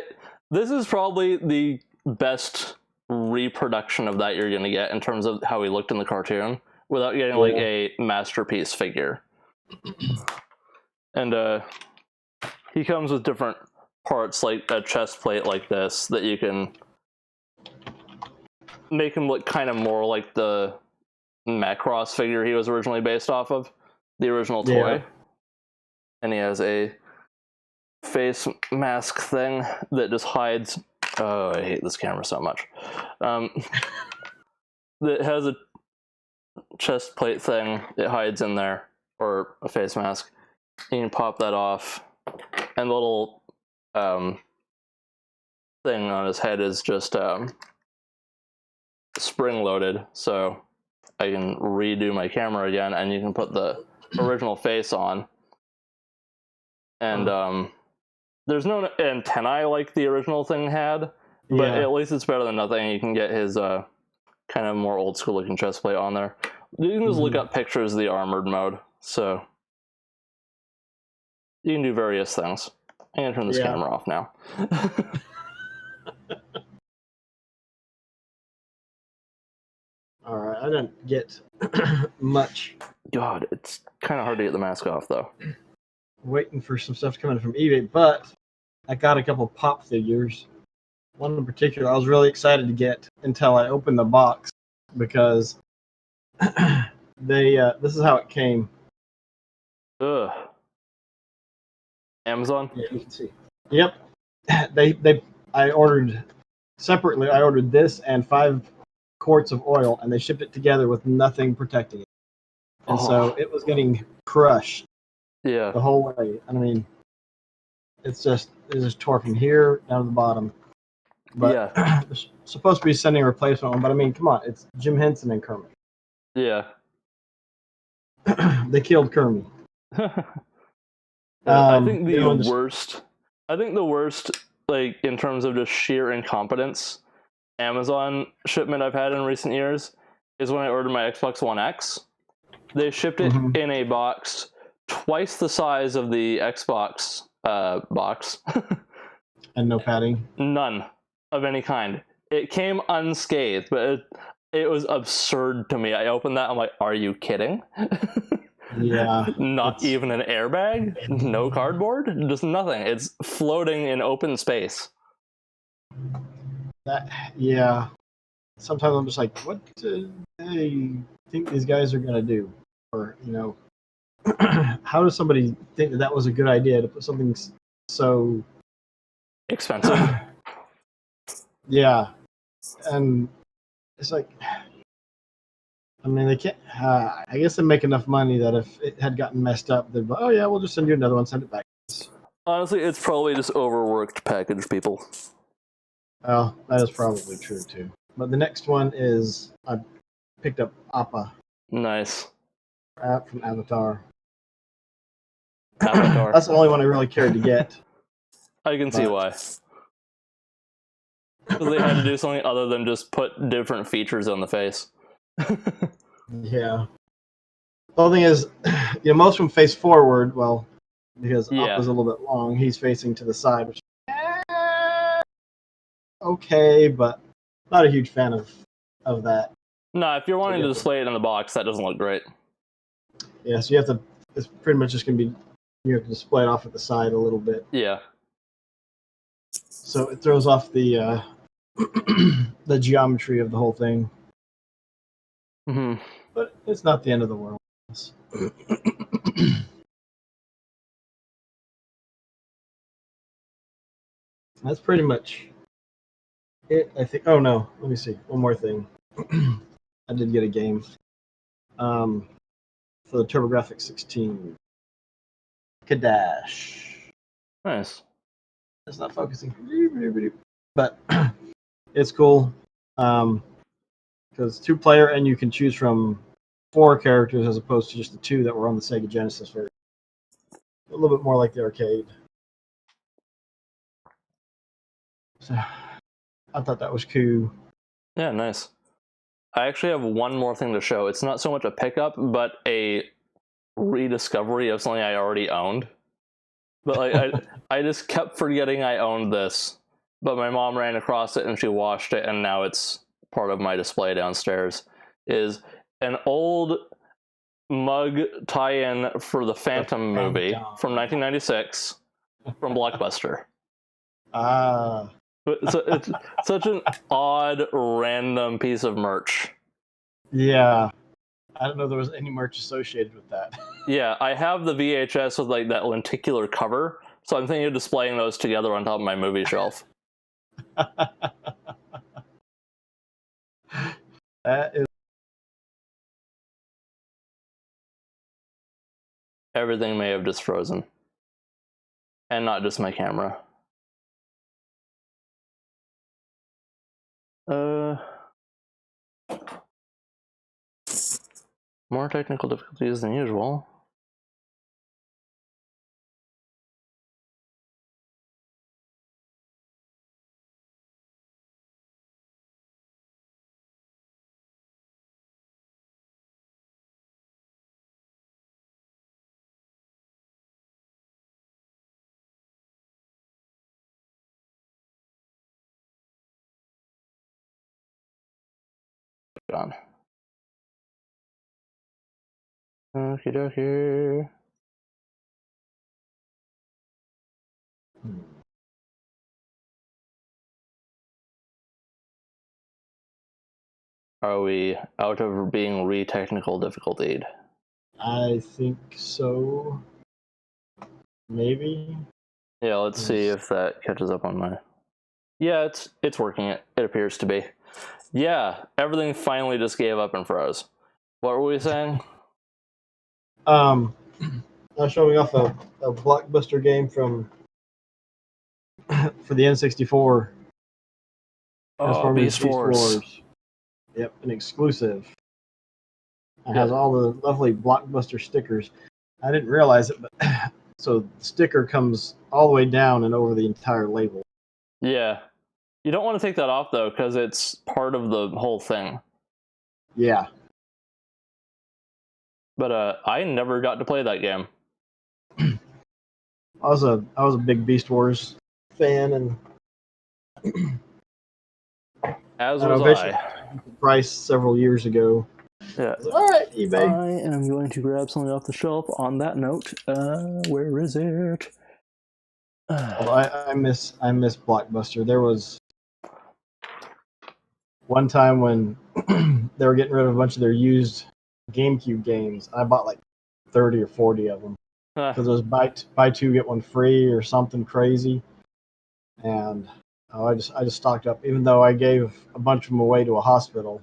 this is probably the best reproduction of that you're gonna get in terms of how he looked in the cartoon, without getting like a masterpiece figure. And he comes with different parts, like a chest plate like this, that you can make him look kind of more like the Macross figure he was originally based off of, the original toy. And he has a face mask thing that just hides. Oh, I hate this camera so much. That has a chest plate thing that hides in there, or a face mask. You can pop that off, and the little thing on his head is just spring loaded, so I can redo my camera again, and you can put the original face on. And there's no antennae like the original thing had, but at least it's better than nothing. You can get his kind of more old school looking chest plate on there. You can just look up pictures of the armored mode, so you can do various things. I'm gonna turn this camera off now. All right, I didn't get much. God, it's kind of hard to get the mask off though. Waiting for some stuff to come in from eBay, but I got a couple pop figures. One in particular I was really excited to get until I opened the box, because this is how it came. Ugh. Amazon? Yeah, you can see. Yep. I ordered separately. I ordered this and 5 quarts of oil, and they shipped it together with nothing protecting it. And so it was getting crushed the whole way. I mean, it's just tore from here down to the bottom. But they're supposed to be sending a replacement one. But I mean, come on, it's Jim Henson and Kermit. Yeah. They killed Kermit. I think the worst, like in terms of just sheer incompetence, Amazon shipment I've had in recent years is when I ordered my Xbox One X. They shipped it in a box twice the size of the Xbox box. And no padding? None of any kind. It came unscathed, but it was absurd to me. I opened that, I'm like, are you kidding? Yeah. Not even an airbag? No cardboard? Just nothing. It's floating in open space. Yeah. Sometimes I'm just like, what do they think these guys are going to do? Or, how does somebody think that was a good idea to put something so expensive? Yeah. And it's like, I mean, they can't. I guess they make enough money that if it had gotten messed up, they'd be, oh yeah, we'll just send you another one, send it back. Honestly, it's probably just overworked package people. Well, that is probably true too. But the next one is I picked up Appa. Nice. From Avatar. Avatar. That's the only one I really cared to get. I can see why. because they had to do something other than just put different features on the face. Yeah. The whole thing is, most of them face forward. Well, because Yeah. Up is a little bit long, he's facing to the side, which okay, but not a huge fan of that. No, if you're wanting to to, display it in the box, that doesn't look great. yeah, so you have to. It's pretty much just gonna be you have to display it off at the side a little bit. Yeah. So it throws off the the geometry of the whole thing. Mm-hmm. But it's not the end of the world. That's pretty much it, I think. Oh no, let me see. One more thing. I did get a game for the TurboGrafx 16. Kadash. Nice. It's not focusing, but it's cool because it's 2-player and you can choose from 4 characters as opposed to just the 2 that were on the Sega Genesis version. A little bit more like the arcade. So I thought that was cool. Yeah, nice. I actually have one more thing to show. It's not so much a pickup, but a rediscovery of something I already owned. But like I just kept forgetting I owned this. But my mom ran across it and she washed it, and now it's part of my display downstairs. Is an old mug tie-in for the Phantom movie from 1996 from Blockbuster. Ah. So it's such an odd, random piece of merch. Yeah. I don't know there was any merch associated with that. Yeah, I have the VHS with like that lenticular cover, so I'm thinking of displaying those together on top of my movie shelf. That is. Everything may have just frozen. And not just my camera. More technical difficulties than usual. Gone. Okie dokie. Are we out of being re-technical difficulty? I think so. Maybe. Yeah, let's see if that catches up on my... Yeah, it's working. It appears to be. Yeah, everything finally just gave up and froze. What were we saying? I was showing off a Blockbuster game from for the N64. Oh, Beast Wars. Yep, an exclusive. It Yeah. has all the lovely Blockbuster stickers. I didn't realize it, but so the sticker comes all the way down and over the entire label. Yeah. You don't want to take that off, though, because it's part of the whole thing. Yeah. But I never got to play that game. I was a big Beast Wars fan, and As was I. Price several years ago. Yeah. All right, eBay. I am going to grab something off the shelf on that note. Where is it? I miss Blockbuster. There was one time when they were getting rid of a bunch of their used GameCube games. I bought like 30 or 40 of them because it was buy 2 get 1 free or something crazy. And I just stocked up, even though I gave a bunch of them away to a hospital.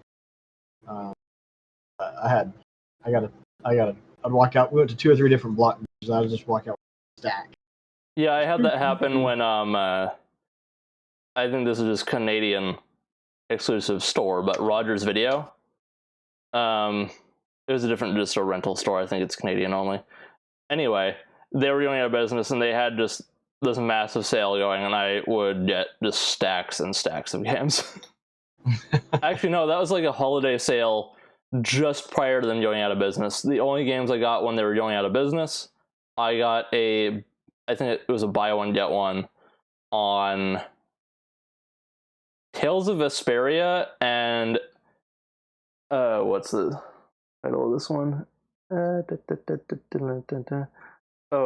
I'd walk out. We went to 2 or 3 different Blockbusters. I would just walk out with a stack. Yeah, I had that happen when I think this is just Canadian exclusive store, but Rogers Video. It was a different just a rental store. I think it's Canadian only. Anyway, they were going out of business, and they had just this massive sale going, and I would get just stacks and stacks of games. Actually, no, that was like a holiday sale just prior to them going out of business. The only games I got when they were going out of business, I got I think it was a buy one get one on Tales of Vesperia and what's the title of this one? Oh,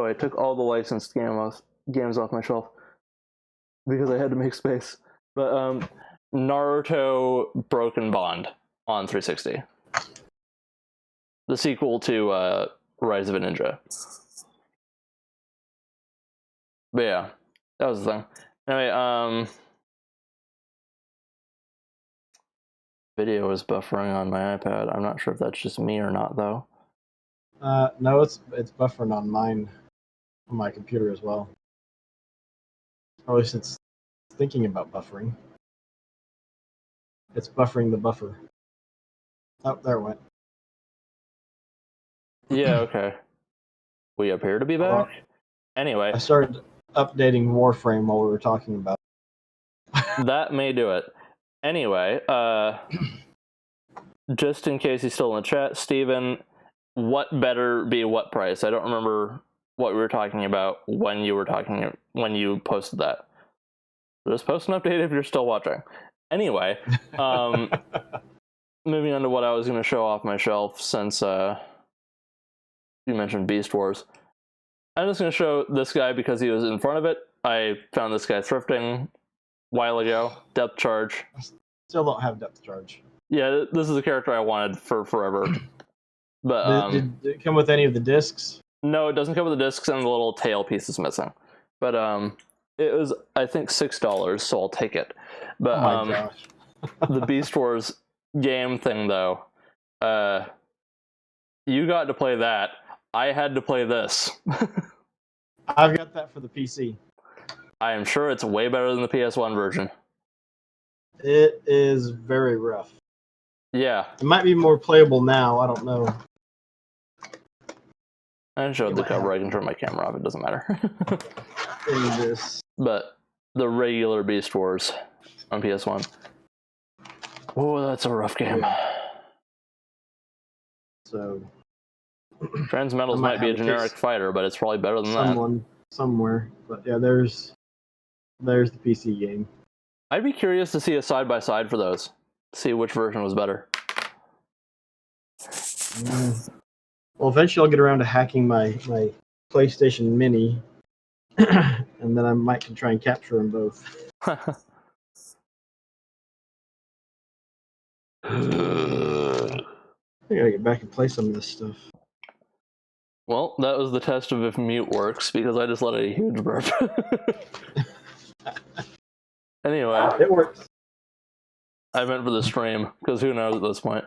I took all the licensed games off my shelf because I had to make space. But Naruto Broken Bond on 360. The sequel to Rise of a Ninja. But yeah, that was the thing. Anyway, video is buffering on my iPad. I'm not sure if that's just me or not, though. No, it's buffering on mine, on my computer as well. Or at least it's thinking about buffering. It's buffering the buffer. Oh, there it went. Yeah, okay. We appear to be back. Anyway, I started updating Warframe while we were talking about it. That may do it. Anyway, just in case he's still in the chat, Steven, what better be what price? I don't remember what we were talking about when you posted that. So just post an update if you're still watching. Anyway, moving on to what I was going to show off my shelf, since you mentioned Beast Wars. I'm just going to show this guy because he was in front of it. I found this guy thrifting a while ago. Depth Charge. Still don't have depth charge. Yeah, this is a character I wanted for forever. But Did it come with any of the discs? No, it doesn't come with the discs, and the little tail piece is missing. But it was, I think, $6, so I'll take it. But oh my gosh. The Beast Wars game thing, though, you got to play that. I had to play this. I've got that for the PC. I am sure it's way better than the PS1 version. It is very rough. Yeah. It might be more playable now. I don't know. I showed the cover. I can turn my camera off. It doesn't matter. But the regular Beast Wars on PS1. Oh, that's a rough game. Yeah. So Transmetals might be a generic fighter, but it's probably better than that. Somewhere. But yeah, there's the PC game. I'd be curious to see a side-by-side for those. See which version was better. Well, eventually I'll get around to hacking my PlayStation Mini, and then I might can try and capture them both. I gotta get back and play some of this stuff. Well, that was the test of if mute works, because I just let out a huge burp. Anyway. It works. I meant for the stream, because who knows at this point.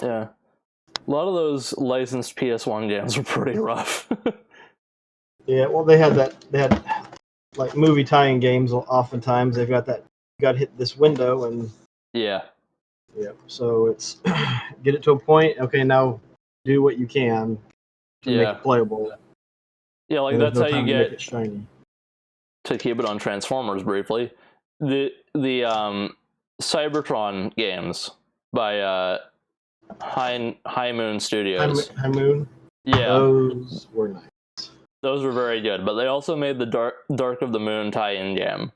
Yeah. A lot of those licensed PS1 games were pretty rough. Yeah, well, they had like movie tie-in games. Oftentimes they've got that. You got to hit this window, and yeah. So it's get it to a point. Okay, now do what you can to make it playable. Yeah, like that's how you get it shiny. To keep it on Transformers briefly. The Cybertron games by High Moon Studios. High Moon. Yeah, those were nice. Those were very good, but they also made the Dark of the Moon tie-in game,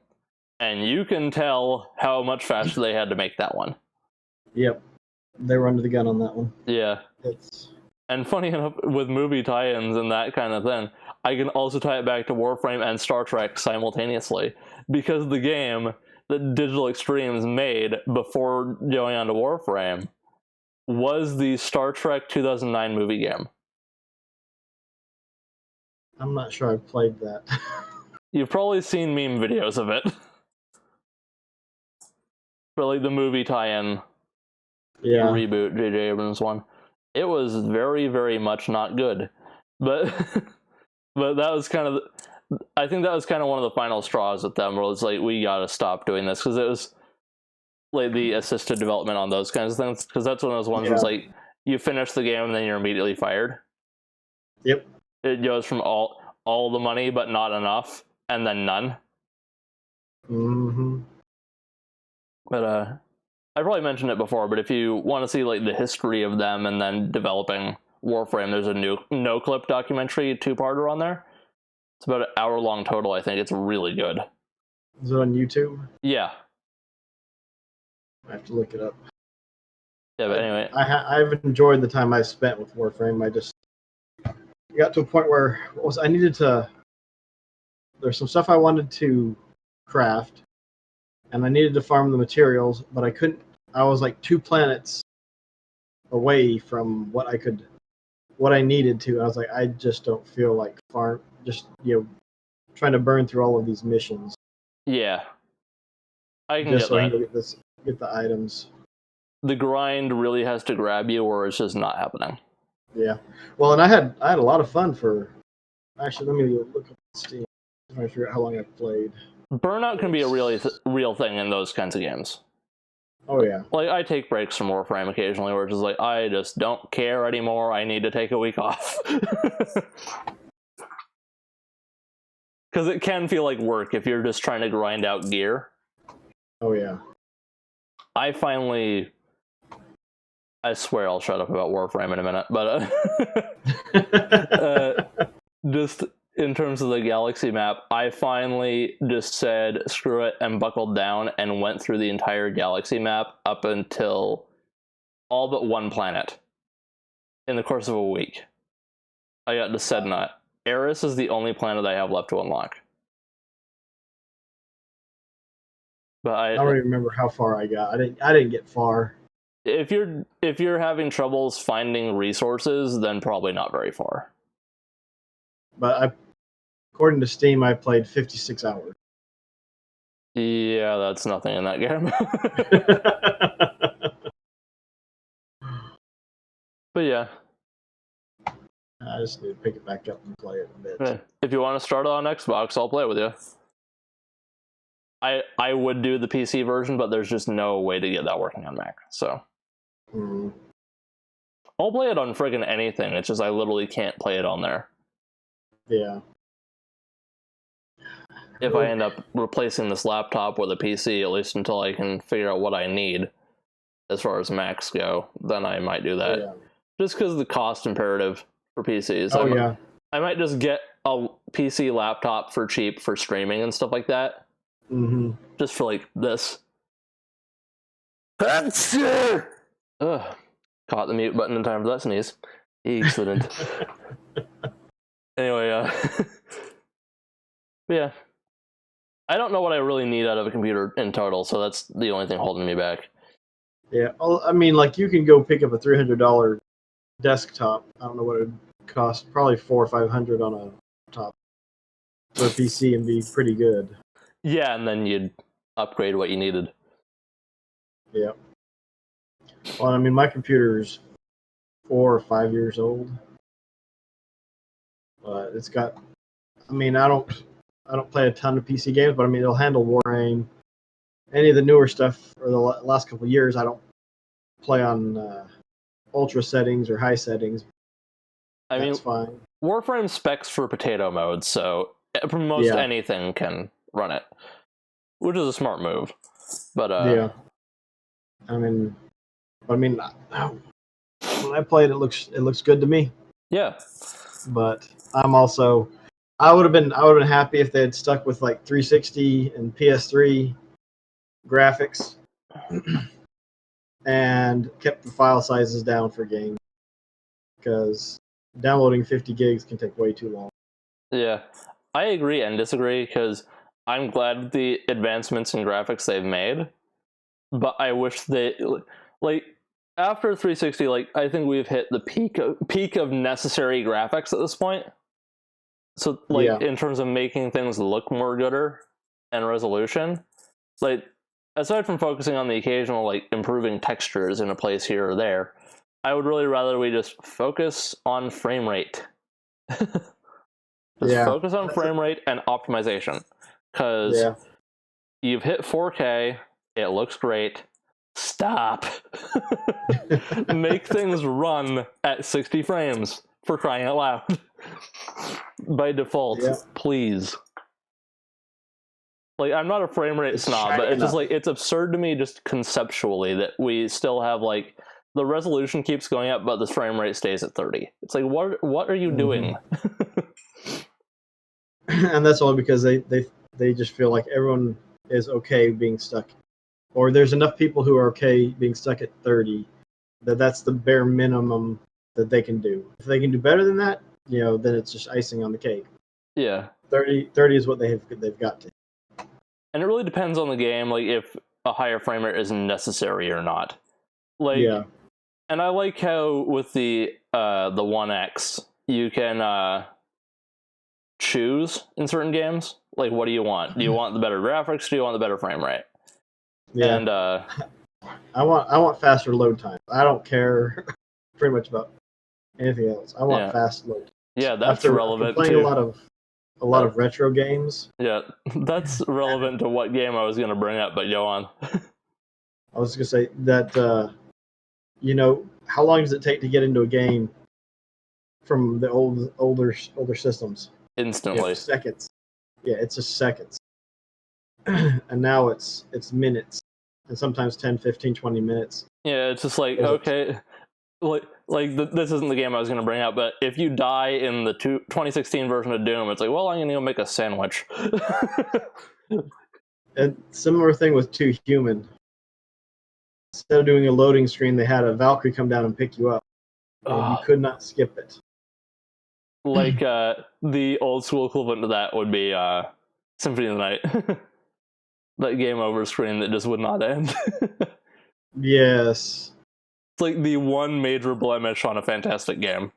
and you can tell how much faster they had to make that one. Yep, they were under the gun on that one. Yeah, and funny enough, with movie tie-ins and that kind of thing, I can also tie it back to Warframe and Star Trek simultaneously, because the game that Digital Extremes made before going on to Warframe was the Star Trek 2009 movie game. I'm not sure I've played that. You've probably seen meme videos of it. But like the movie tie-in reboot, J.J. Abrams one. It was very, very much not good. But but that was kind of, I think that was kind of one of the final straws with them, where it's like, we gotta stop doing this, because it was like the assisted development on those kinds of things, because that's one of those ones where it's like, you finish the game and then you're immediately fired. Yep. It goes from all the money but not enough, and then none. Mm-hmm. But I probably mentioned it before, but if you want to see like the history of them and then developing Warframe, there's a new no-clip documentary 2-parter on there. It's about an hour-long total, I think. It's really good. Is it on YouTube? Yeah. I have to look it up. Yeah, but anyway. I've enjoyed the time I've spent with Warframe. I just got to a point where I needed to... There's some stuff I wanted to craft, and I needed to farm the materials, but I couldn't. I was like 2 planets away from what I needed to. I was like, I just don't feel like trying to burn through all of these missions. Yeah. I can just get so that. I can get the items. The grind really has to grab you, or it's just not happening. Yeah. Well, and I had a lot of fun for... Actually, let me look up Steam. I'm trying to figure out how long I've played. Burnout can be a real thing in those kinds of games. Oh, yeah. Like, I take breaks from Warframe occasionally where it's just like, I just don't care anymore, I need to take a week off. Because it can feel like work if you're just trying to grind out gear. Oh, yeah. I swear I'll shut up about Warframe in a minute, but just in terms of the galaxy map, I finally just said screw it and buckled down and went through the entire galaxy map up until all but one planet in the course of a week. I got to Sedna. Eris is the only planet I have left to unlock. But I don't even remember how far I got. I didn't get far. If you're having troubles finding resources, then probably not very far. But according to Steam, I played 56 hours. Yeah, that's nothing in that game. But yeah. I just need to pick it back up and play it a bit. If you want to start it on Xbox, I'll play it with you. I would do the PC version, but there's just no way to get that working on Mac. So I'll play it on friggin' anything. It's just I literally can't play it on there. Yeah. If I end up replacing this laptop with a PC, at least until I can figure out what I need as far as Macs go, then I might do that. Yeah. Just because of the cost imperative for PCs. Oh, I might just get a PC laptop for cheap for streaming and stuff like that. Mm-hmm. Just for like this. Ugh. Caught the mute button in time for that sneeze. Excellent. Anyway, yeah. I don't know what I really need out of a computer in total, so that's the only thing holding me back. Yeah, well, I mean, like, you can go pick up a $300 desktop. I don't know what it would cost. Probably $400 or $500 on a laptop for a PC and be pretty good. Yeah, and then you'd upgrade what you needed. Yeah. Well, I mean, my computer's 4 or 5 years old, but it's got... I mean, I don't play a ton of PC games, but I mean, it'll handle Warframe. Any of the newer stuff or the last couple of years, I don't play on ultra settings or high settings. I mean, fine. Warframe specs for potato mode, so most anything can run it, which is a smart move. But yeah, I mean, when I play it, it looks good to me. Yeah, but I'm also... I would have been happy if they had stuck with like 360 and PS3 graphics and kept the file sizes down for games, because downloading 50 gigs can take way too long. Yeah, I agree and disagree, because I'm glad with the advancements in graphics they've made, but I wish they, like, after 360, like, I think we've hit the peak of necessary graphics at this point. So, like, in terms of making things look more gooder and resolution, like, aside from focusing on the occasional, like, improving textures in a place here or there, I would really rather we just focus on frame rate. Focus on frame rate and optimization. Because you've hit 4K, it looks great. Stop. Make things run at 60 frames. for crying out loud. By default, Yeah. please. Like, I'm not a frame rate It's snob, but shiny it's just enough. like, it's absurd to me just conceptually that we still have like the resolution keeps going up, but the frame rate stays at 30. It's like, what are you doing? And that's all because they just feel like everyone is okay being stuck, or there's enough people who are okay being stuck at 30 that's the bare minimum that they can do. If they can do better than that, then it's just icing on the cake. Yeah. 30 is what they've got to. And it really depends on the game, like if a higher frame rate is necessary or not. Like, Yeah. And I like how with the 1X you can choose in certain games. Like, what do you want? Do you want the better graphics? Do you want the better frame rate? Yeah. And I want faster load time. I don't care pretty much about anything else. I want fast load. Yeah, that's relevant after playing too. a lot of retro games. Yeah, that's relevant to what game I was going to bring up, but go on. I was going to say that how long does it take to get into a game from the older systems? Instantly. Seconds. Yeah, it's just seconds. And now it's minutes, and sometimes 10, 15, 20 minutes. Yeah, it's just like, okay, this isn't the game I was going to bring up, but if you die in the 2016 version of Doom, it's like, well, I'm going to go make a sandwich. And similar thing with 2 Human. Instead of doing a loading screen, they had a Valkyrie come down and pick you up. And you could not skip it. Like, the old school equivalent to that would be Symphony of the Night. That game over screen that just would not end. Yes. It's like the one major blemish on a fantastic game.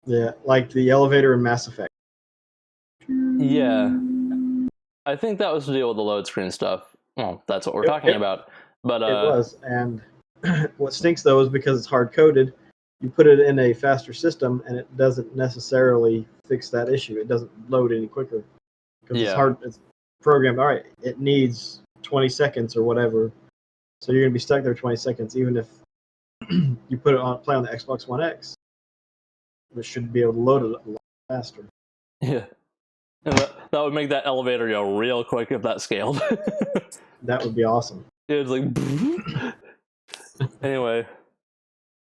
Yeah, like the elevator in Mass Effect. Yeah. I think that was to deal with the load screen stuff. Well, that's what we're talking about. But it was, and what stinks though is because it's hard coded. You put it in a faster system, and it doesn't necessarily fix that issue. It doesn't load any quicker because it's hard. It's programmed. All right, it needs 20 seconds or whatever, so you're gonna be stuck there 20 seconds, even if you put it on play on the Xbox One X, which should be able to load it a lot faster. Yeah. And that would make that elevator go real quick if that scaled. That would be awesome. It was like... Anyway.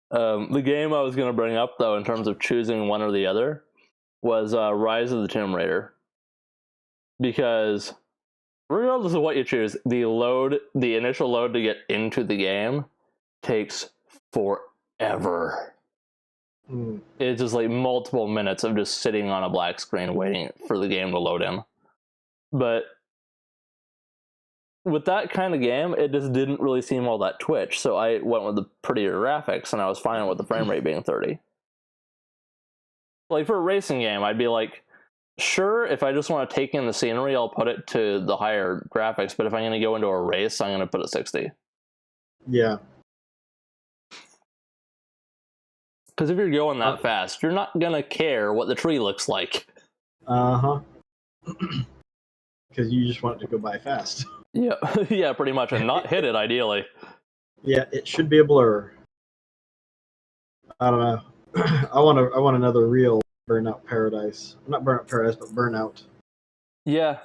The game I was going to bring up, though, in terms of choosing one or the other, was Rise of the Tomb Raider. Because, regardless of what you choose, the initial load to get into the game takes forever. It's just like multiple minutes of just sitting on a black screen waiting for the game to load in. But with that kind of game, it just didn't really seem all that twitch, so I went with the prettier graphics, and I was fine with the frame rate being 30. Like, for a racing game, I'd be like, sure, if I just want to take in the scenery, I'll put it to the higher graphics, but if I'm going to go into a race, I'm going to put it 60. Yeah. Because if you're going that fast, you're not going to care what the tree looks like. Uh-huh. Because you just want it to go by fast. Yeah, yeah, pretty much, and not hit it, ideally. Yeah, it should be a blur. I don't know. I want another real Burnout Paradise. Not Burnout Paradise, but Burnout. Yeah.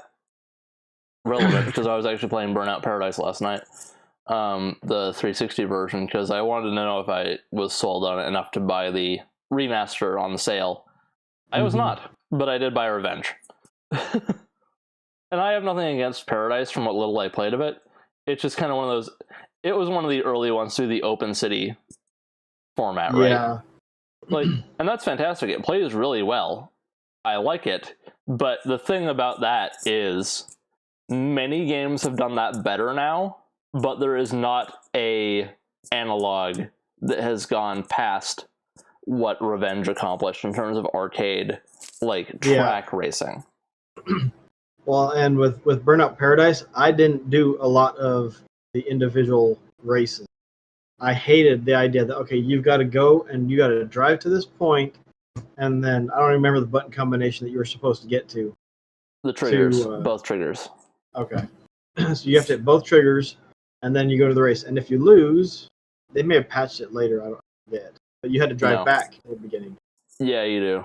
Relevant, because I was actually playing Burnout Paradise last night. The 360 version, because I wanted to know if I was sold on it enough to buy the remaster on the sale. I was not, but I did buy Revenge. And I have nothing against Paradise from what little I played of it. It's just kind of one of those... It was one of the early ones through the Open City format, right? Yeah. Like, and that's fantastic. It plays really well. I like it. But the thing about that is many games have done that better now, but there is not a analog that has gone past what Revenge accomplished in terms of arcade, like, track racing. Well, and with Burnout Paradise, I didn't do a lot of the individual races. I hated the idea that, okay, you've got to go and you got to drive to this point, and then I don't remember the button combination that you were supposed to get to. The triggers, both triggers. Okay. So you have to hit both triggers, and then you go to the race. And if you lose, they may have patched it later, I don't forget. But you had to drive back at the beginning. Yeah, you do.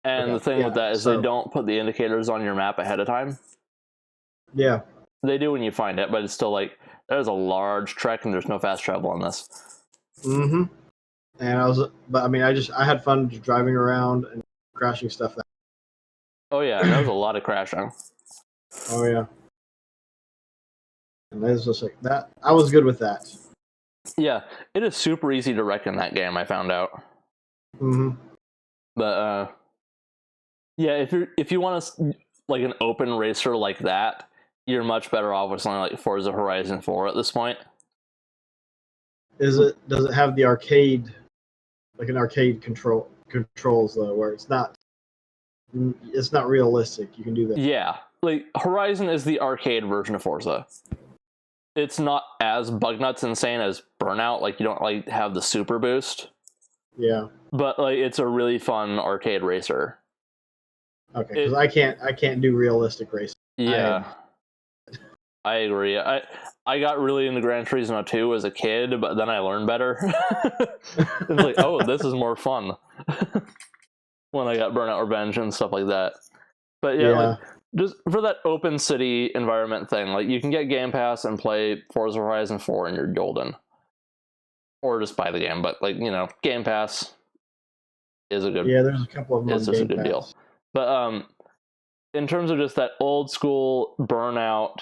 And the Okay, thing with that is they so don't put the indicators on your map ahead of time. yeah. They do when you find it, but it's still like there's a large trek and there's no fast travel on this. Mm-hmm. And I had fun just driving around and crashing stuff. Oh yeah, and there was a lot of crashing. Oh yeah. And it was just like that. I was good with that. Yeah, it is super easy to wreck in that game, I found out. Mm-hmm. But yeah, if you want like an open racer like that, you're much better off with something like Forza Horizon 4 at this point. Does it have the arcade, like an arcade controls though, where it's not realistic? You can do that. Yeah, like Horizon is the arcade version of Forza. It's not as bug nuts insane as Burnout. Like you don't like have the super boost. Yeah. But like it's a really fun arcade racer. Okay, because I can't do realistic racing. Yeah, I agree. I got really into Gran Turismo 2 as a kid, but then I learned better. It's like, oh, this is more fun. When I got Burnout Revenge and stuff like that. But yeah, like just for that open city environment thing, like you can get Game Pass and play Forza Horizon 4 and you're golden. Or just buy the game, but like, Game Pass is a good there's a couple of them on just a Game good Pass. deal. But in terms of just that old school Burnout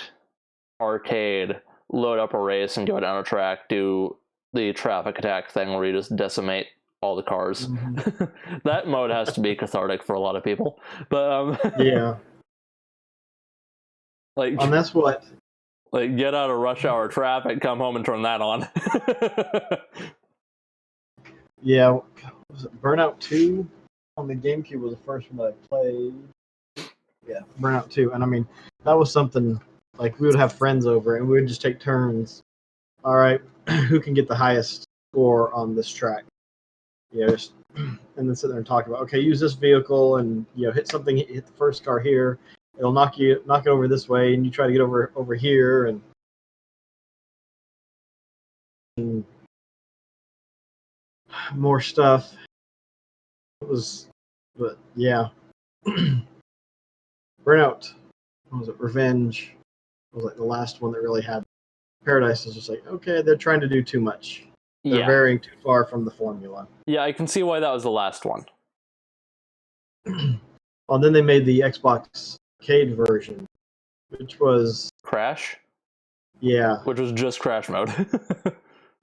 arcade, load up a race and go down a track, do the traffic attack thing where you just decimate all the cars. Mm-hmm. That mode has to be cathartic for a lot of people. But Yeah. like, And that's what. like get out of rush hour traffic, come home and turn that on. Yeah. Was it Burnout 2 on the GameCube was the first one that I played. Yeah, Burnout 2. And I mean, that was something like we would have friends over and we would just take turns. All right, who can get the highest score on this track? Just, and then sit there and talk about, okay, use this vehicle and hit something, hit the first car here. It'll knock it over this way, and you try to get over here and more stuff. It was, but yeah, Burnout. What was it? Revenge was like the last one that really had. Paradise is just like, okay, they're trying to do too much. They're Yeah. varying too far from the formula. Yeah, I can see why that was the last one. Well, then they made the Xbox arcade version, which was Crash? Yeah. Which was just Crash mode.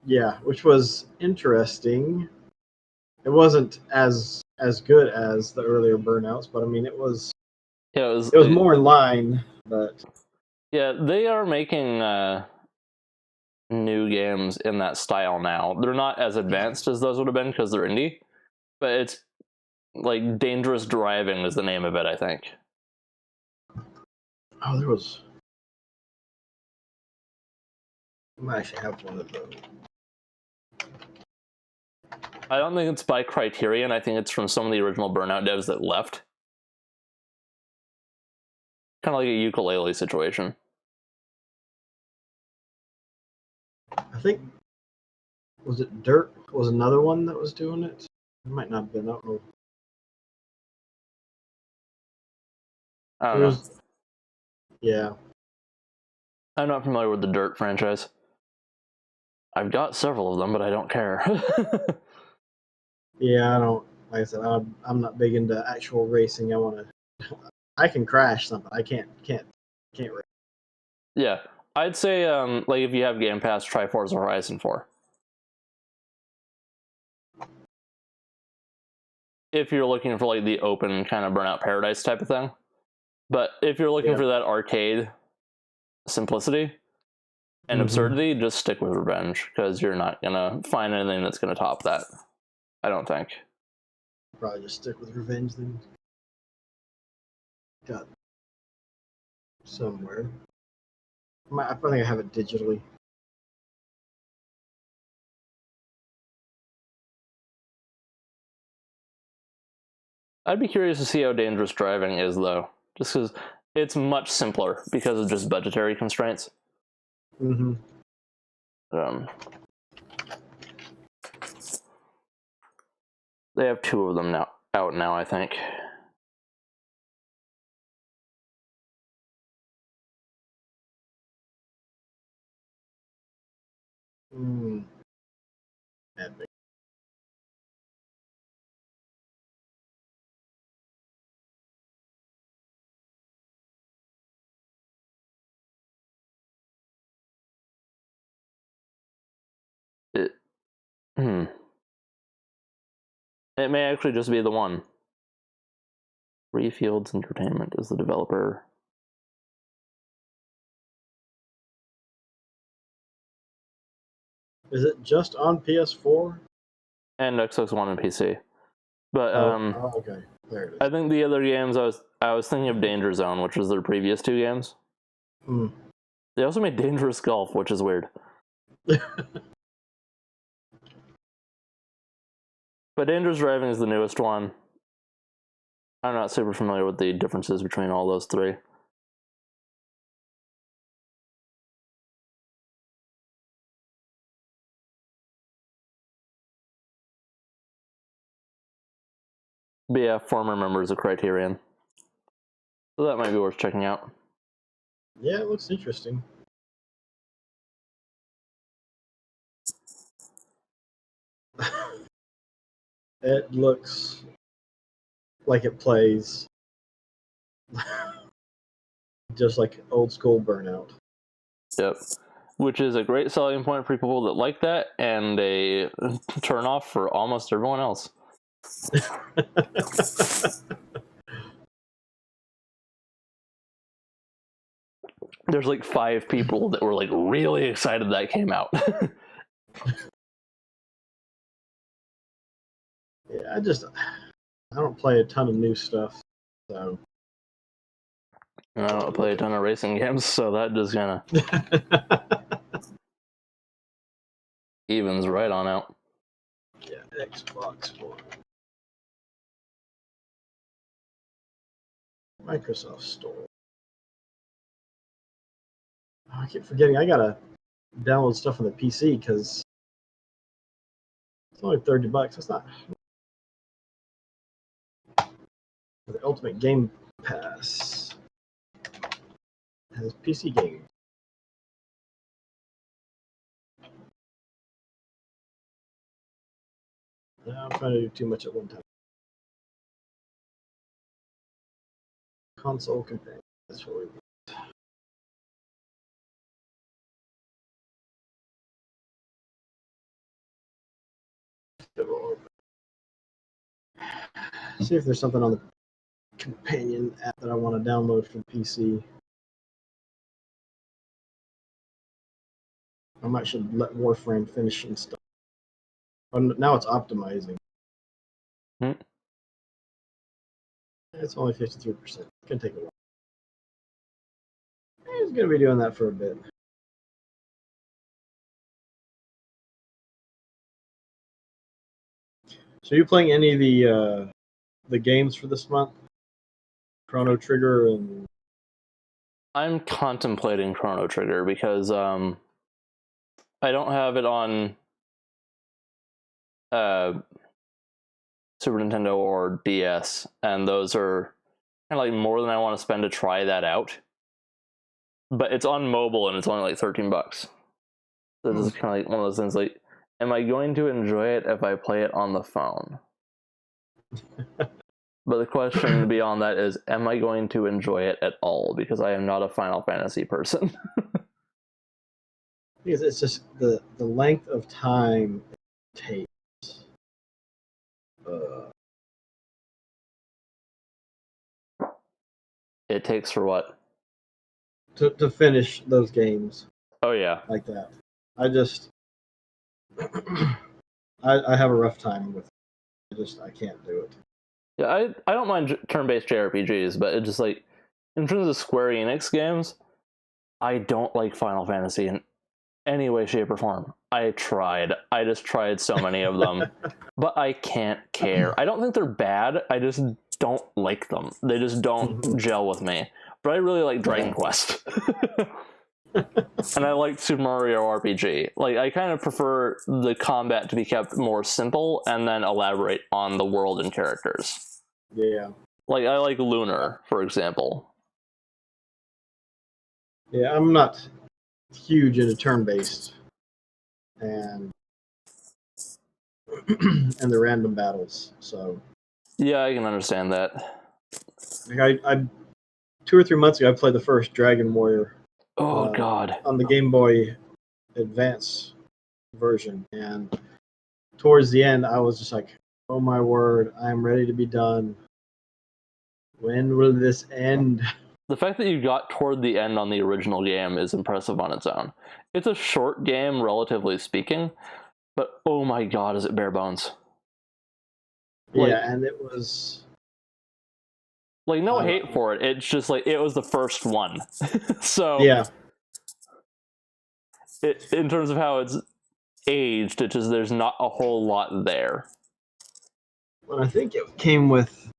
Yeah, which was interesting. It wasn't as good as the earlier Burnouts, but I mean, it was Yeah, it was more in line. But yeah, they are making new games in that style now. They're not as advanced as those would have been because they're indie, but it's like Dangerous Driving is the name of it, I think. oh, there was. I might actually have one of those. I don't think it's by Criterion. I think it's from some of the original Burnout devs that left. Kind of like a ukulele situation. I think was it Dirt was another one that was doing it. It might not have been. I don't know. I don't know. Yeah. I'm not familiar with the Dirt franchise. I've got several of them, but I don't care. Yeah, I don't. Like I said, I'm not big into actual racing. I can crash something. I can't race. Yeah, I'd say like if you have Game Pass, try Forza Horizon 4. If you're looking for like the open kind of Burnout Paradise type of thing. But if you're looking for that arcade simplicity and absurdity, just stick with Revenge, because you're not gonna find anything that's gonna top that. I don't think. Probably just stick with Revenge then. Got somewhere. I think I have it digitally. I'd be curious to see how Dangerous Driving is, though, just because it's much simpler because of just budgetary constraints. Mm-hmm. They have 2 of them out now, I think. Epic. It may actually just be the one. Free Fields Entertainment is the developer. Is it just on PS4? And Xbox One and PC. But okay. There it is. I think the other games I was thinking of Danger Zone, which was their previous 2 games. They also made Dangerous Golf, which is weird. But Dangerous Driving is the newest one. I'm not super familiar with the differences between all those 3. But yeah, former members of Criterion. So that might be worth checking out. Yeah, it looks interesting. It looks like it plays just like old school Burnout. Yep. Which is a great selling point for people that like that, and a turn off for almost everyone else. There's like 5 people that were like really excited that came out. Yeah, I don't play a ton of new stuff, so. And I don't play a ton of racing games, so that just kind of evens right on out. Yeah, Xbox One. Microsoft Store. Oh, I keep forgetting I gotta download stuff on the PC because it's only $30. It's not. The Ultimate Game Pass has PC games. I'm trying to do too much at one time. Console companion. That's what we want. See if there's something on the companion app that I want to download from PC. I might should let Warframe finish and stuff. Oh, now it's optimizing. It's only 53%. It's gonna take a while. It's gonna be doing that for a bit. So, you playing any of the games for this month? Chrono Trigger and. I'm contemplating Chrono Trigger because I don't have it on Super Nintendo or DS, and those are kind of like more than I want to spend to try that out. But it's on mobile and it's only like $13. So this is kind of like one of those things like, am I going to enjoy it if I play it on the phone? But the question beyond that is, am I going to enjoy it at all? Because I am not a Final Fantasy person. Because it's just the length of time it takes. It takes for what? To finish those games. Oh yeah. Like that. I just I have a rough time with it. I can't do it. Yeah, I don't mind turn-based JRPGs, but it just like, in terms of Square Enix games, I don't like Final Fantasy in any way, shape, or form. I just tried so many of them, but I can't care. I don't think they're bad, I just don't like them. They just don't gel with me. But I really like Dragon Quest. And I like Super Mario RPG. Like, I kind of prefer the combat to be kept more simple and then elaborate on the world and characters. Yeah. Like, I like Lunar, for example. Yeah, I'm not huge into turn-based and and the random battles. So Yeah, I can understand that. I 2 or 3 months ago I played the first Dragon Warrior Oh, God. on the Game Boy Advance version, and towards the end I was just like, oh my word, I'm ready to be done. When will this end? The fact that you got toward the end on the original game is impressive on its own. It's a short game, relatively speaking, but oh my God, is it bare bones. Like, Yeah, and it was like, no hate for it. It's just like it was the first one. So yeah. in terms of how it's aged, it's just there's not a whole lot there. Well, I think it came with.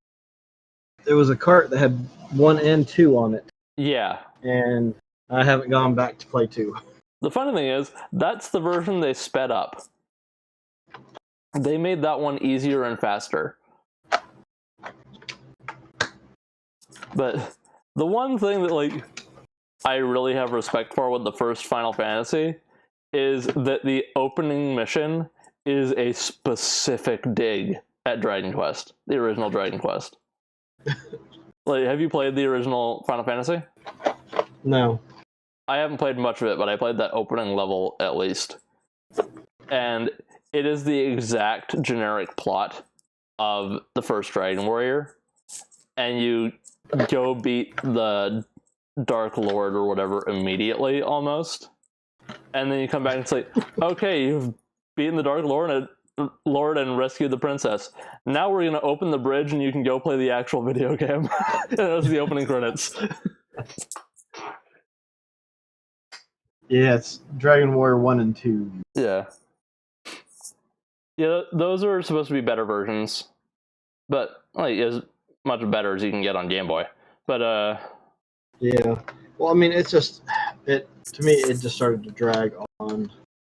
There was a cart that had 1 and 2 on it, Yeah. and I haven't gone back to play 2. The funny thing is, that's the version they sped up. They made that one easier and faster. But the one thing that, like, I really have respect for with the first Final Fantasy is that the opening mission is a specific dig at Dragon Quest, the original Dragon Quest. Like, have you played the original Final Fantasy? No. I haven't played much of it, but I played that opening level at least. And it is the exact generic plot of the first Dragon Warrior. And you go beat the Dark Lord or whatever immediately, almost. And then you come back and say, okay, you've beaten the Dark Lord and rescued the princess. Now we're going to open the bridge and you can go play the actual video game. And that's the opening credits. Yeah, it's Dragon Warrior 1 and 2. Yeah. Yeah, those are supposed to be better versions. But, like, as much better as you can get on Game Boy. But, yeah. Well, I mean, it's just to me it just started to drag on.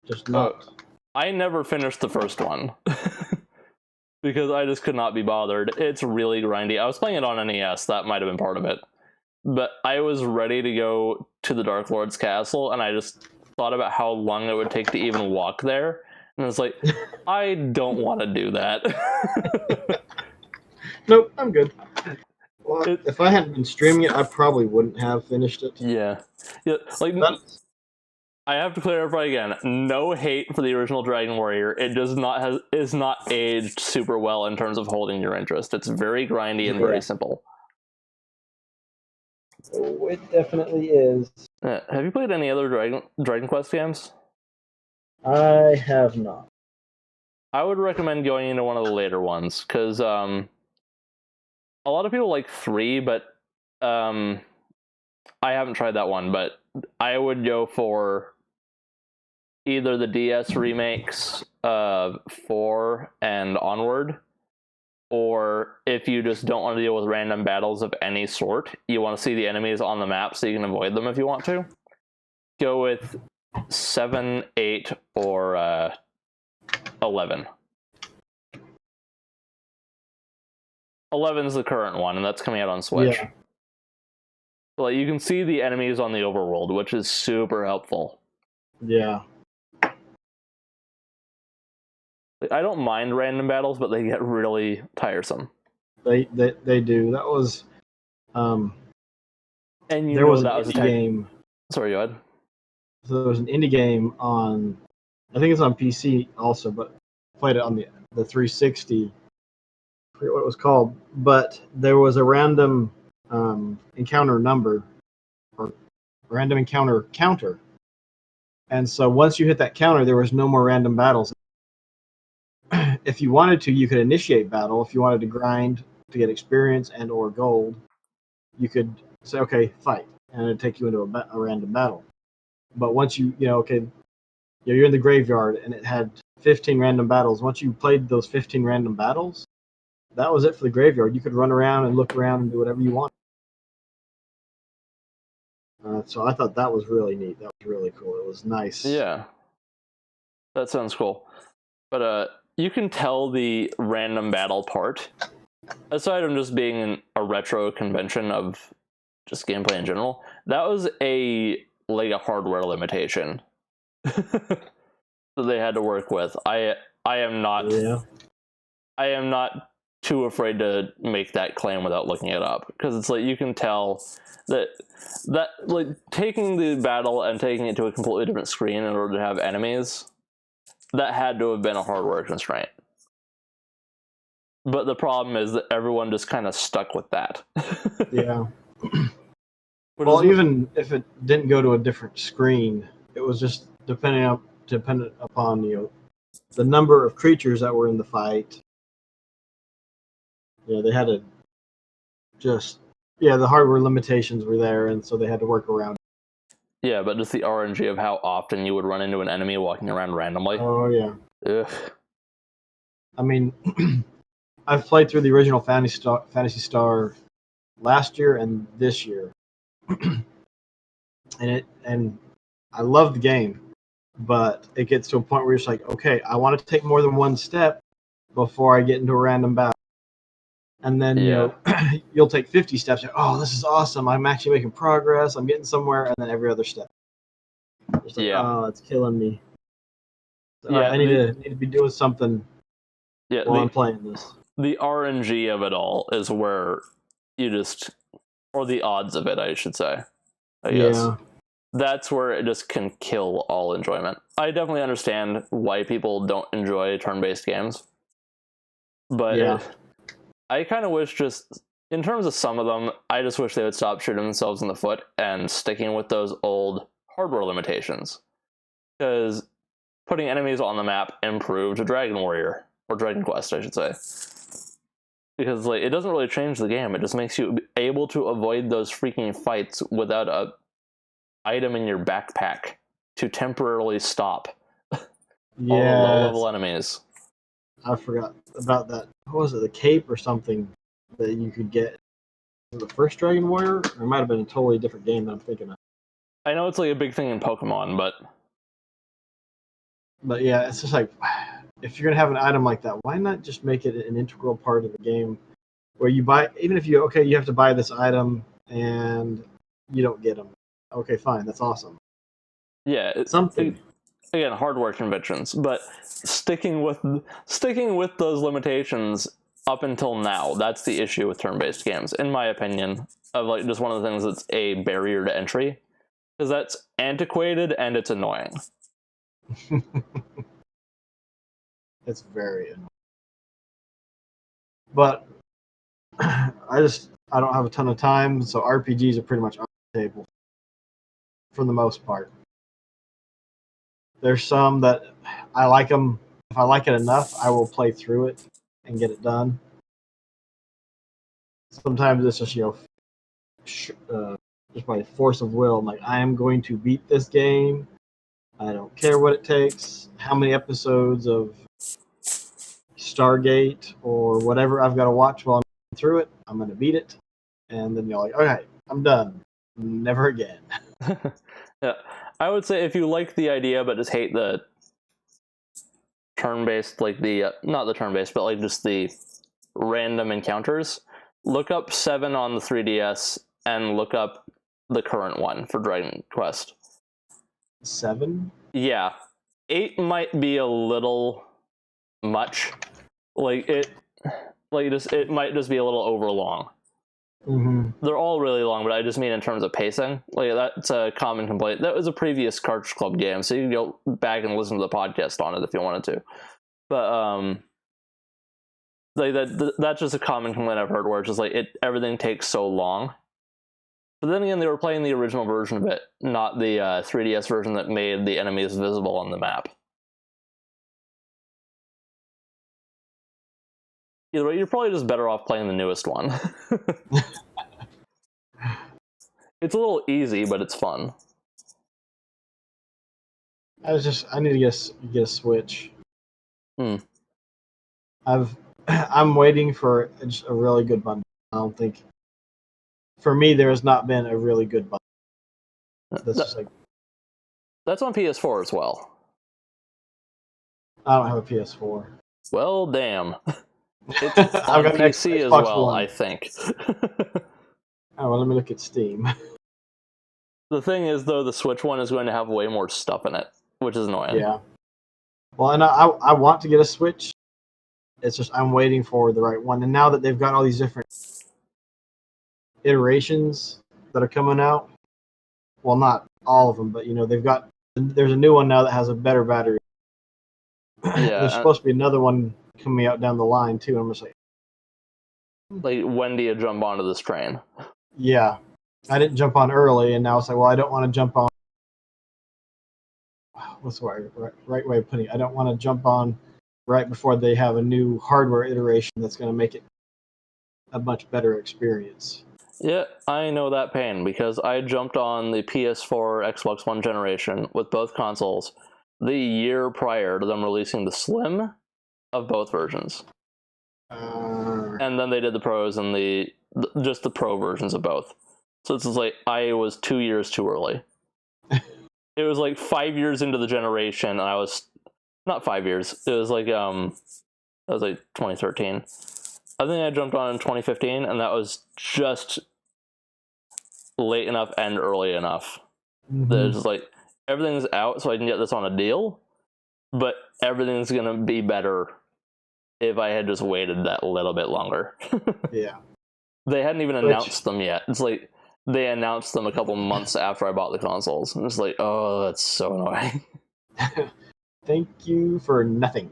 Just not. I never finished the first one. Because I just could not be bothered. It's really grindy. I was playing it on NES, that might have been part of it. But I was ready to go to the Dark Lord's castle, and I just thought about how long it would take to even walk there. And I was like, I don't want to do that. Nope, I'm good. Well, if I hadn't been streaming it, I probably wouldn't have finished it. Yeah. Like, I have to clarify again, no hate for the original Dragon Warrior. It is not aged super well in terms of holding your interest. It's very grindy and very simple. Oh, it definitely is. Have you played any other Dragon Quest games? I have not. I would recommend going into one of the later ones, because a lot of people like 3, but I haven't tried that one, but I would go for either the DS remakes of 4 and onward, or if you just don't want to deal with random battles of any sort, you want to see the enemies on the map so you can avoid them if you want to, go with 7, 8, or 11. 11 is the current one, and that's coming out on Switch. Yeah. Like, you can see the enemies on the overworld, which is super helpful. Yeah. I don't mind random battles, but they get really tiresome. They do. That was and there was an indie game. Sorry, go ahead. So there was an indie game on, I think it's on PC also, but I played it on the 360. I forget what it was called, but there was a random encounter number or random encounter counter. And so once you hit that counter, there was no more random battles. If you wanted to, you could initiate battle. If you wanted to grind to get experience and or gold, you could say, okay, fight, and it'd take you into a random battle. But once okay, you're in the graveyard, and it had 15 random battles. Once you played those 15 random battles, that was it for the graveyard. You could run around and look around and do whatever you want. So I thought that was really neat. That was really cool. It was nice. Yeah, that sounds cool. But you can tell the random battle part, aside from just being a retro convention of just gameplay in general, that was a hardware limitation that they had to work with. I am not Yeah. I am not too afraid to make that claim without looking it up, because it's like you can tell that like taking the battle and taking it to a completely different screen in order to have enemies, that had to have been a hardware constraint. But the problem is that everyone just kind of stuck with that. Yeah. Well, even if it didn't go to a different screen, it was just dependent upon the number of creatures that were in the fight. Yeah, they had to just the hardware limitations were there, and so they had to work around. Yeah, but just the RNG of how often you would run into an enemy walking around randomly. Oh yeah. Ugh. I mean, I've played through the original Fantasy Star last year and this year, and I love the game, but it gets to a point where you're just like, okay, I want to take more than one step before I get into a random battle. And then you'll take 50 steps. Oh, this is awesome! I'm actually making progress. I'm getting somewhere. And then every other step, it's like, oh, it's killing me. All right, I need to be doing something while I'm playing this. The RNG of it all is where you just, or the odds of it, I should say. I guess that's where it just can kill all enjoyment. I definitely understand why people don't enjoy turn-based games, but I kind of wish, just in terms of some of them, I just wish they would stop shooting themselves in the foot and sticking with those old hardware limitations. Because putting enemies on the map improved Dragon Warrior, or Dragon Quest, I should say. Because it doesn't really change the game. It just makes you able to avoid those freaking fights without a item in your backpack to temporarily stop all the low-level enemies. I forgot about that. What was it? The cape or something that you could get in the first Dragon Warrior? Or it might have been a totally different game that I'm thinking of. I know it's a big thing in Pokemon, but yeah, it's just like, if you're gonna have an item like that, why not just make it an integral part of the game, where you buy, even if you have to buy this item and you don't get them. Okay, fine, that's awesome. Yeah, something. Again, hardware conventions, but sticking with those limitations up until now, that's the issue with turn-based games, in my opinion. Of just one of the things that's a barrier to entry, because that's antiquated and it's annoying. It's very annoying. But I don't have a ton of time, so RPGs are pretty much on the table for the most part. There's some that I like them. If I like it enough, I will play through it and get it done. Sometimes it's just just by force of will. I'm like, I am going to beat this game. I don't care what it takes. How many episodes of Stargate or whatever I've got to watch while I'm through it. I'm going to beat it. And then you're like, okay, I'm done. Never again. Yeah, I would say if you like the idea but just hate the turn-based, not the turn-based, but just the random encounters, look up 7 on the 3DS and look up the current one for Dragon Quest. 7? Yeah. 8 might be a little much. It might just be a little over long. Mm-hmm. They're all really long, but I just mean in terms of pacing. That's a common complaint. That was a previous Cartridge Club game, so you can go back and listen to the podcast on it if you wanted to. But that's just a common complaint I've heard, where it's just everything takes so long. But then again, they were playing the original version of it, not the 3DS version that made the enemies visible on the map. Either way, you're probably just better off playing the newest one. It's a little easy, but it's fun. I need to get a Switch. Hmm. I'm waiting for a really good bundle. I don't think, for me, there has not been a really good bundle. That's just like, That's on PS4 as well. I don't have a PS4. Well, damn. It's I've on got an PC as Xbox well, One. I think. Oh, well, let me look at Steam. The thing is, though, the Switch one is going to have way more stuff in it, which is annoying. Yeah. Well, and I want to get a Switch. It's just I'm waiting for the right one. And now that they've got all these different iterations that are coming out, well, not all of them, but there's a new one now that has a better battery. There's Yeah, supposed to be another one coming out down the line too. I'm just like, when do you jump onto this train? yeah, I didn't jump on early, and now it's like, well, I don't want to jump on. What's the right way of putting it? I don't want to jump on right before they have a new hardware iteration that's going to make it a much better experience. Yeah, I know that pain, because I jumped on the PS4, Xbox One generation with both consoles the year prior to them releasing the Slim of both versions. And then they did the Pros and just the Pro versions of both. So it's just like, I was 2 years too early. It was like 5 years into the generation, and I was not 5 years. It was like 2013. I think I jumped on in 2015, and that was just late enough and early enough. That it's just like, everything's out, so I can get this on a deal, but everything's gonna be better if I had just waited that little bit longer. Yeah. They hadn't even announced them yet. It's like, they announced them a couple months after I bought the consoles. And it's like, oh, that's so annoying. Thank you for nothing.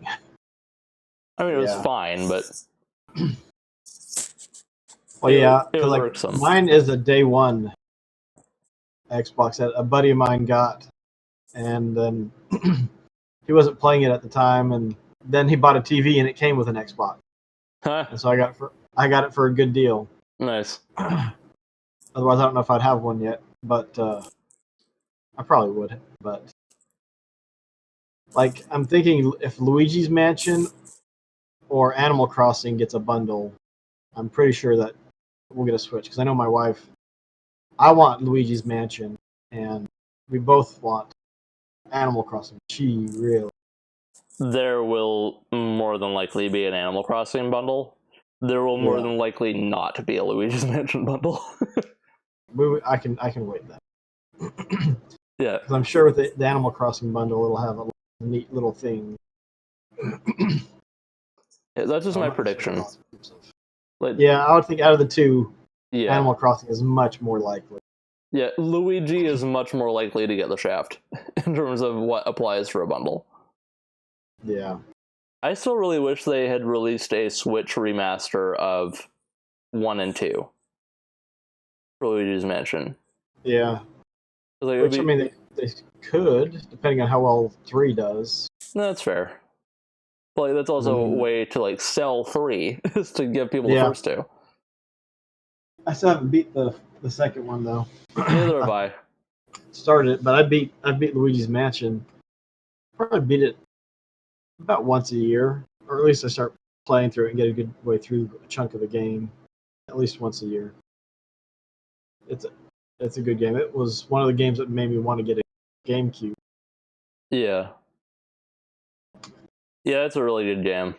I mean, it was fine, but well, yeah, it was like irksome. mine is a day one Xbox that a buddy of mine got, and then he wasn't playing it at the time, and then he bought a TV and it came with an Xbox, and so I got it for a good deal. Nice. Otherwise, I don't know if I'd have one yet, but I probably would. But like, I'm thinking if Luigi's Mansion or Animal Crossing gets a bundle, I'm pretty sure that we'll get a Switch, because I know my wife. I want Luigi's Mansion, and we both want Animal Crossing. She really. There will more than likely be an Animal Crossing bundle. There will more than likely not be a Luigi's Mansion bundle. I can wait then. Yeah. Because I'm sure with the Animal Crossing bundle, it'll have a neat little thing. Yeah, that's just my prediction. Yeah, I would think out of the two, yeah, Animal Crossing is much more likely. Yeah, Luigi is much more likely to get the shaft in terms of what applies for a bundle. Yeah. I still really wish they had released a Switch remaster of 1 and 2 for Luigi's Mansion. Yeah. Like, which, I mean, they could, depending on how well 3 does. No, that's fair. But like, that's also a way to like sell 3 is to give people the first 2. I still haven't beat the second one though. Neither have I. Started it, but I beat Luigi's Mansion. Probably beat it about once a year, or at least I start playing through it and get a good way through a chunk of the game, at least once a year. It's a good game. It was one of the games that made me want to get a GameCube. Yeah. Yeah, it's a really good game.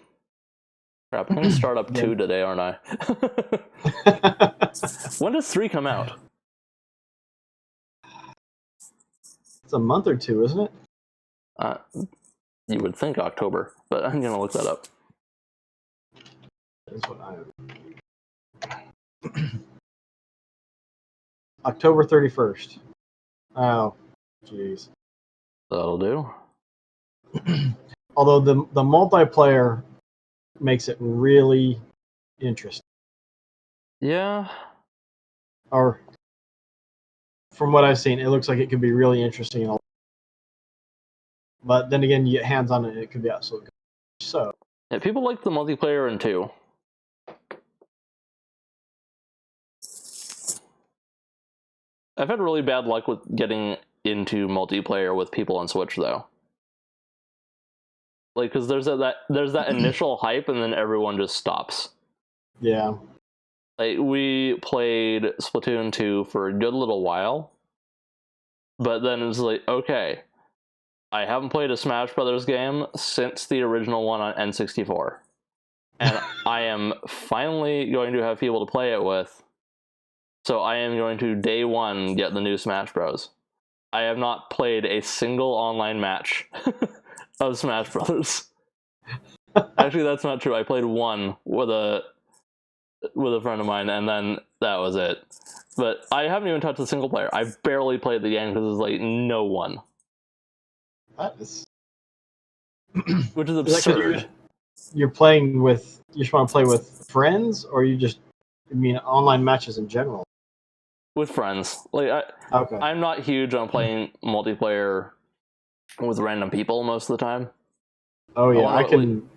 Crap, I'm gonna start up 2 today, aren't I? When does 3 come out? It's a month or two, isn't it? You would think October, but I'm gonna look that up. That's what October 31st. Oh, jeez. That'll do. Although the multiplayer makes it really interesting. Yeah. Or from what I've seen, it looks like it could be really interesting. But then again, you get hands on it, it could be absolutely good. So yeah, people like the multiplayer in 2. I've had really bad luck with getting into multiplayer with people on Switch, though. Like, because there's that initial hype, and then everyone just stops. Yeah. Like, we played Splatoon 2 for a good little while, But then it's like, okay, I haven't played a Smash Brothers game since the original one on N64. And I am finally going to have people to play it with. So I am going to day one get the new Smash Bros. I have not played a single online match of Smash Brothers. Actually, that's not true. I played one with a friend of mine, and then that was it. But I haven't even touched the single player. I barely played the game because there's like no one. That is... Which is absurd. You're playing with... You just want to play with friends, or you just... I mean, online matches in general? With friends. Like, Okay. I'm not huge on playing multiplayer with random people most of the time. Oh, yeah. I can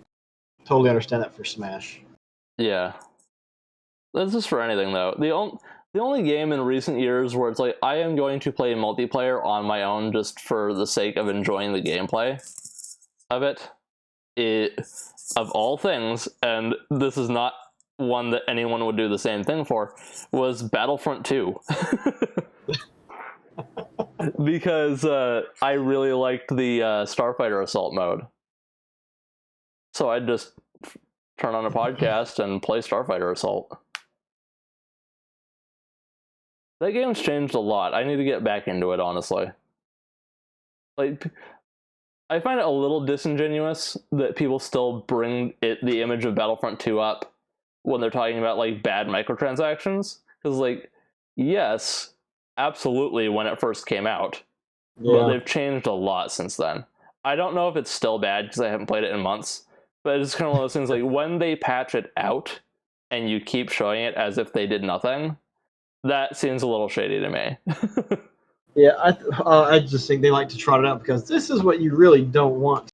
totally understand that for Smash. Yeah. That's just for anything, though. The only game in recent years where it's like, I am going to play multiplayer on my own just for the sake of enjoying the gameplay of it, of all things, and this is not one that anyone would do the same thing for, was Battlefront 2. Because I really liked the Starfighter Assault mode. So I'd just turn on a podcast and play Starfighter Assault. That game's changed a lot. I need to get back into it, honestly. Like, I find it a little disingenuous that people still bring the image of Battlefront 2 up when they're talking about, like, bad microtransactions. Because, like, yes, absolutely when it first came out. Yeah. But they've changed a lot since then. I don't know if it's still bad because I haven't played it in months. But it's kind of one of those things, like, when they patch it out and you keep showing it as if they did nothing, that seems a little shady to me. Yeah, I just think they like to trot it out because this is what you really don't want.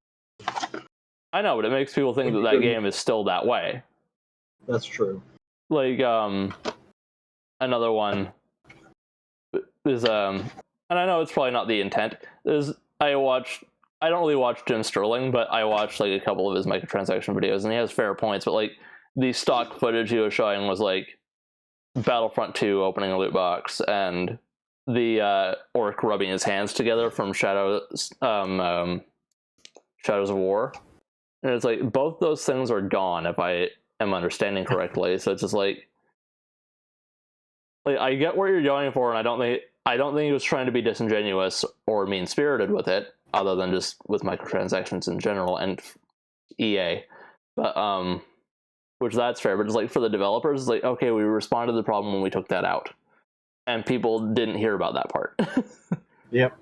I know, but it makes people think that game is still that way. That's true. Like, another one is, and I know it's probably not the intent, is I don't really watch Jim Sterling, but I watched, like, a couple of his microtransaction videos, and he has fair points, but, like, the stock footage he was showing was, like, Battlefront 2 opening a loot box, and the orc rubbing his hands together from Shadows of War. And it's like, both those things are gone, if I am understanding correctly. So it's just like I get where you're going for, and I don't think he was trying to be disingenuous or mean-spirited with it, other than just with microtransactions in general and EA. But which that's fair, but it's like for the developers, it's like, okay, we responded to the problem when we took that out. And people didn't hear about that part. Yep.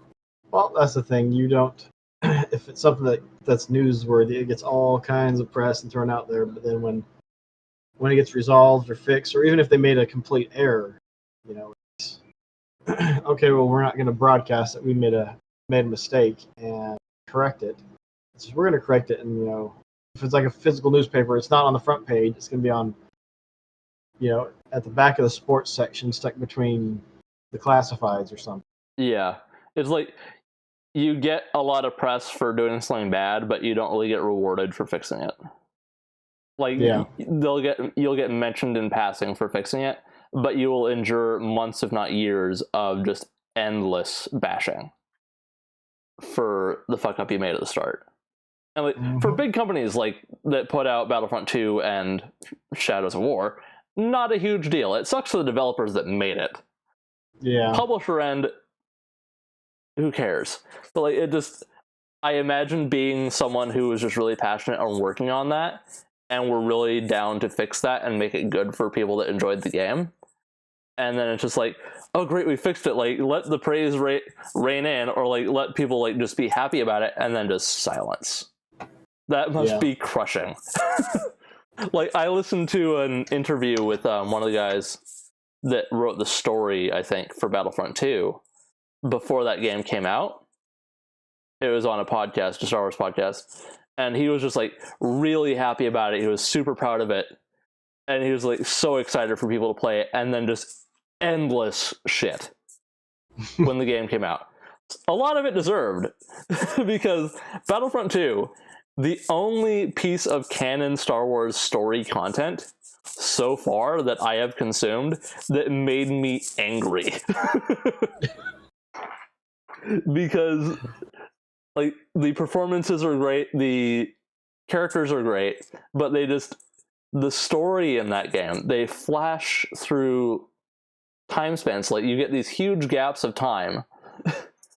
Well, that's the thing. You don't... If it's something that's newsworthy, it gets all kinds of press and thrown out there, but then when it gets resolved or fixed, or even if they made a complete error, you know, it's, okay, well, we're not going to broadcast that we made a mistake and correct it. So we're going to correct it, and, you know, if it's like a physical newspaper, it's not on the front page. It's going to be on, you know, at the back of the sports section, stuck between the classifieds or something. Yeah. It's like, you get a lot of press for doing something bad, but you don't really get rewarded for fixing it. Like, yeah. You'll get mentioned in passing for fixing it, but you will endure months, if not years, of just endless bashing for the fuck up you made at the start. And like, for big companies like that put out Battlefront 2 and Shadows of War, not a huge deal. It sucks for the developers that made it. Yeah. Publisher end, who cares? But like, it just, I imagine being someone who was just really passionate on working on that, and we're really down to fix that and make it good for people that enjoyed the game. And then it's just like, oh great, we fixed it. Like, let the praise reign in, or like let people like just be happy about it, and then just silence. That must be crushing. Like, I listened to an interview with one of the guys that wrote the story, I think, for Battlefront 2 before that game came out. It was on a podcast, a Star Wars podcast, and he was just like really happy about it. He was super proud of it, and he was like so excited for people to play it, and then just endless shit when the game came out. A lot of it deserved, because Battlefront 2, the only piece of canon Star Wars story content so far that I have consumed that made me angry. because like the performances are great, the characters are great, but the story in that game, they flash through time spans. Like you get these huge gaps of time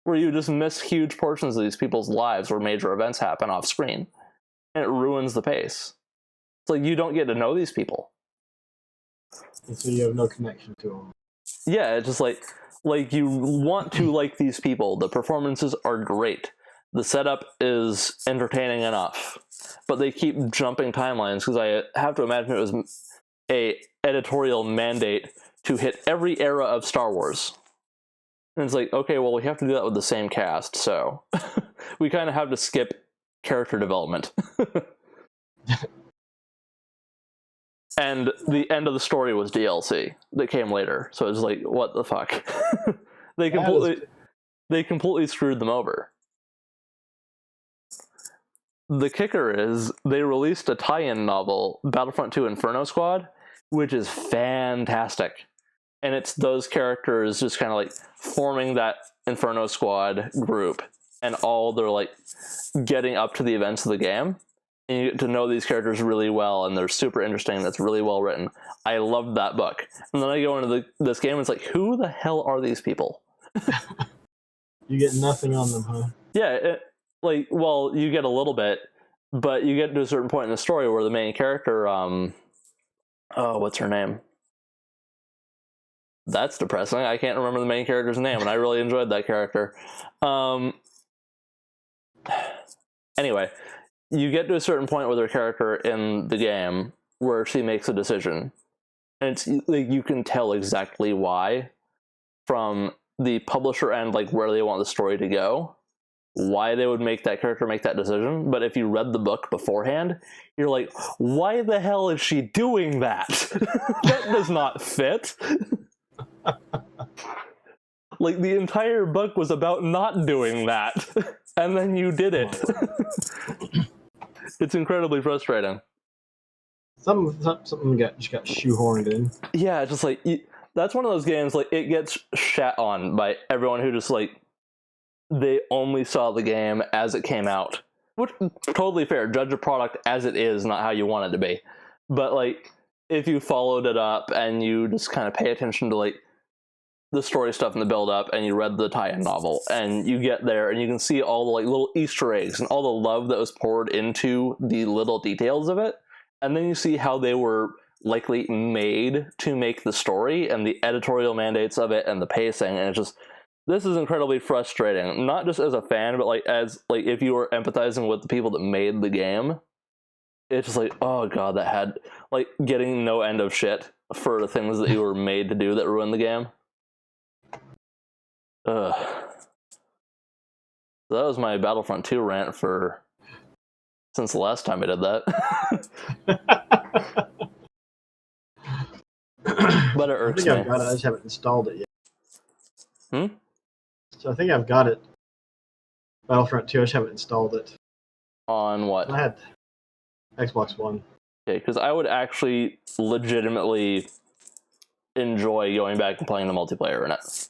where you just miss huge portions of these people's lives where major events happen off screen, and it ruins the pace. It's like you don't get to know these people. And so you have no connection to them. Yeah, it's just like you want to like these people. The performances are great. The setup is entertaining enough, but they keep jumping timelines because I have to imagine it was a editorial mandate to hit every era of Star Wars. And it's like, okay, well, we have to do that with the same cast, so we kind of have to skip character development. And the end of the story was DLC that came later, so it's like, what the fuck? they completely screwed them over. The kicker is they released a tie-in novel, Battlefront 2 Inferno Squad, which is fantastic. And it's those characters just kind of like forming that Inferno Squad group, and all they're like getting up to the events of the game. And you get to know these characters really well, and they're super interesting. That's really well written. I loved that book. And then I go into this game, and it's like, who the hell are these people? You get nothing on them, huh? Yeah, well, you get a little bit, but you get to a certain point in the story where the main character, what's her name? That's depressing. I can't remember the main character's name, and I really enjoyed that character. Anyway, you get to a certain point with her character in the game where she makes a decision, and it's like you can tell exactly why from the publisher end, like where they want the story to go, why they would make that character make that decision. But if you read the book beforehand, you're like, why the hell is she doing that? That does not fit. Like the entire book was about not doing that, and then you did it. It's incredibly frustrating. Something just got shoehorned in. Yeah, just like that's one of those games, like it gets shat on by everyone who just like they only saw the game as it came out, which totally fair. Judge a product as it is, not how you want it to be. But like if you followed it up and you just kind of pay attention to like the story stuff and the build up, and you read the tie-in novel, and you get there and you can see all the like little Easter eggs and all the love that was poured into the little details of it, and then you see how they were likely made to make the story and the editorial mandates of it and the pacing, and it's just, this is incredibly frustrating, not just as a fan, but like as like if you were empathizing with the people that made the game. It's just like, oh god, that had like getting no end of shit for the things that you were made to do that ruined the game. Ugh. So that was my Battlefront 2 rant for since the last time I did that. But it irks me. I think I've got it. I just haven't installed it yet. Hmm? So I think I've got it. Battlefront 2. I just haven't installed it. On what? I had Xbox One. Okay, because I would actually legitimately enjoy going back and playing the multiplayer in it.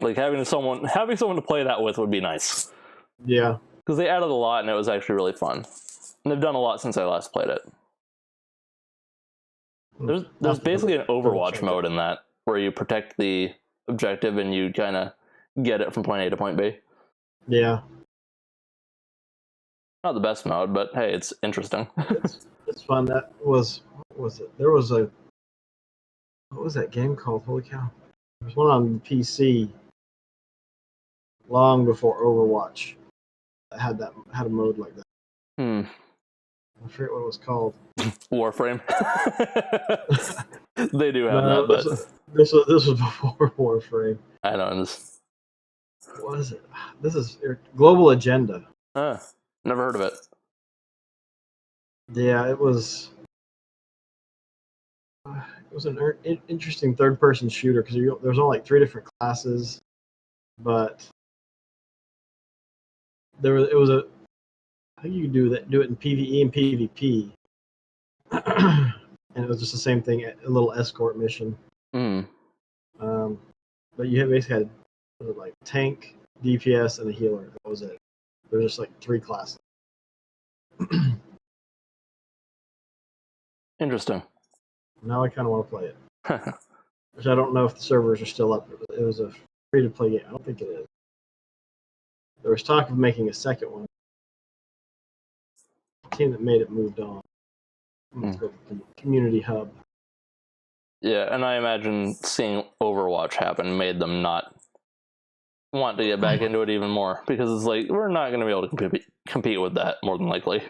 Like having someone to play that with would be nice. Yeah. Because they added a lot and it was actually really fun. And they've done a lot since I last played it. There's basically an Overwatch mode in that, where you protect the objective and you kind of get it from point A to point B. Yeah. Not the best mode, but hey, it's interesting. It's fun. That was it? There was what was that game called? Holy cow! There was one on PC long before Overwatch that had a mode like that. I forget what it was called. Warframe. They do have that, but this was before Warframe. I don't know. What is it? This is Global Agenda. Never heard of it. Yeah, it was an interesting third-person shooter because there's only like 3 different classes, but I think you could do it in PvE and PvP, and it was just the same thing, a little escort mission. But you basically had like tank, DPS, and a healer. That was it. There's just like 3 classes. Interesting. Now I kind of want to play it. Which I don't know if the servers are still up. It was a free-to-play game. I don't think it is. There was talk of making a second one. The team that made it moved on. Let's go to the community hub. Yeah, and I imagine seeing Overwatch happen made them not want to get back into it even more, because it's like, we're not going to be able to compete with that, more than likely.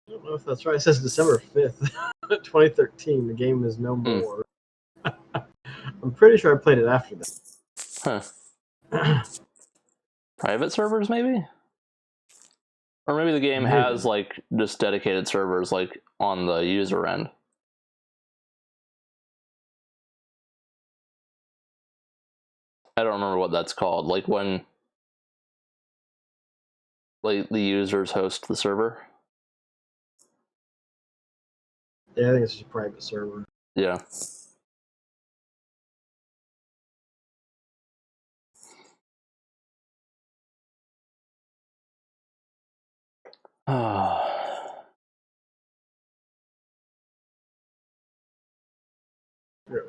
I don't know if that's right. It says December 5th, 2013. The game is no more. I'm pretty sure I played it after that. Huh. Private servers, maybe? Or maybe the game has, like, just dedicated servers, like, on the user end. I don't remember what that's called. Like, when, like, the users host the server. Yeah, I think it's just a private server. Yeah.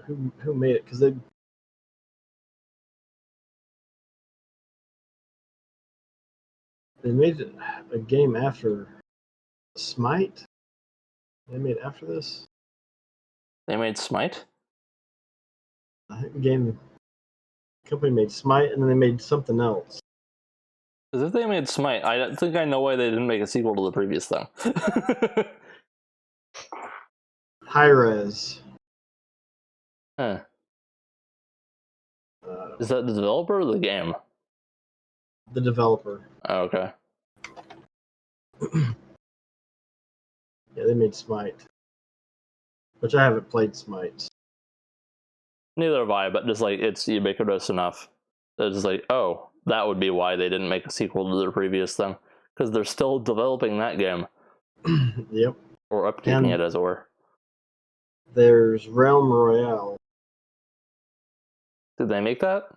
Who made it? Because they made a game after Smite. They made after this. They made Smite? I think the company made Smite, and then they made something else. Because if they made Smite, I think I know why they didn't make a sequel to the previous thing. Hi-Rez. Huh. Is that the developer or the game? The developer. Oh, okay. Yeah, they made Smite. Which I haven't played Smite. Neither have I, but just like, it's ubiquitous enough that it's like, oh, that would be why they didn't make a sequel to their previous thing. Because they're still developing that game. Yep. Or upkeeping it, as it were. There's Realm Royale. Did they make that?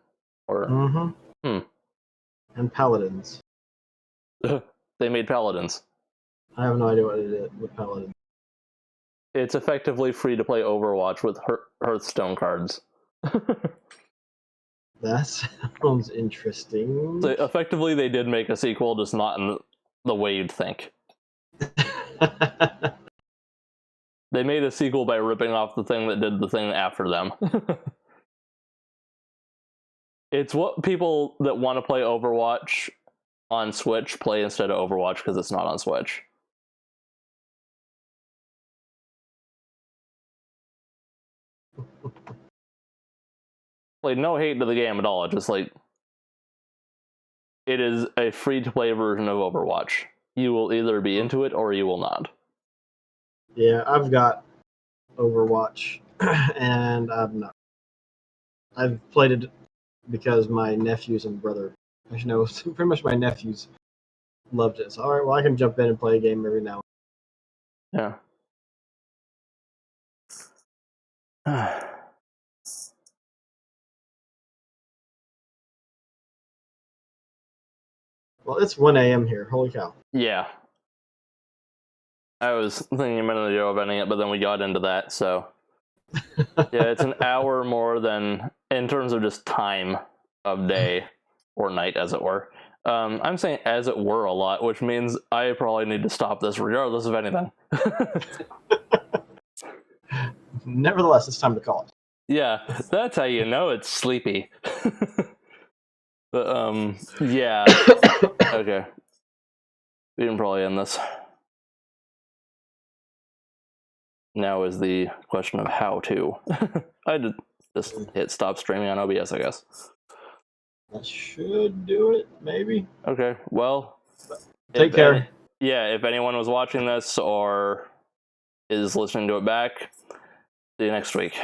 Or And Paladins. They made Paladins. I have no idea what it is with Paladins. It's effectively free to play Overwatch with Hearthstone cards. That sounds interesting. So effectively, they did make a sequel, just not in the way you'd think. They made a sequel by ripping off the thing that did the thing after them. It's what people that want to play Overwatch on Switch play instead of Overwatch, because it's not on Switch. Like, no hate to the game at all. It's just like, it is a free-to-play version of Overwatch. You will either be into it or you will not. Yeah, I've got Overwatch, and I've not. I've played it because my nephews and brother, actually no, pretty much my nephews loved it. So, all right, well, I can jump in and play a game every now Yeah. Well, it's 1 a.m. here. Holy cow. Yeah. I was thinking a minute ago of ending it, but then we got into that, so. Yeah, it's an hour more than, in terms of just time of day or night, as it were. I'm saying as it were a lot, which means I probably need to stop this regardless of anything. Nevertheless, it's time to call it. Yeah, that's how you know it's sleepy. But, yeah. Okay. We can probably end this. Now is the question of how to. I just hit stop streaming on OBS, I guess. That should do it, maybe. Okay, well. Take care. If anyone was watching this or is listening to it back, see you next week.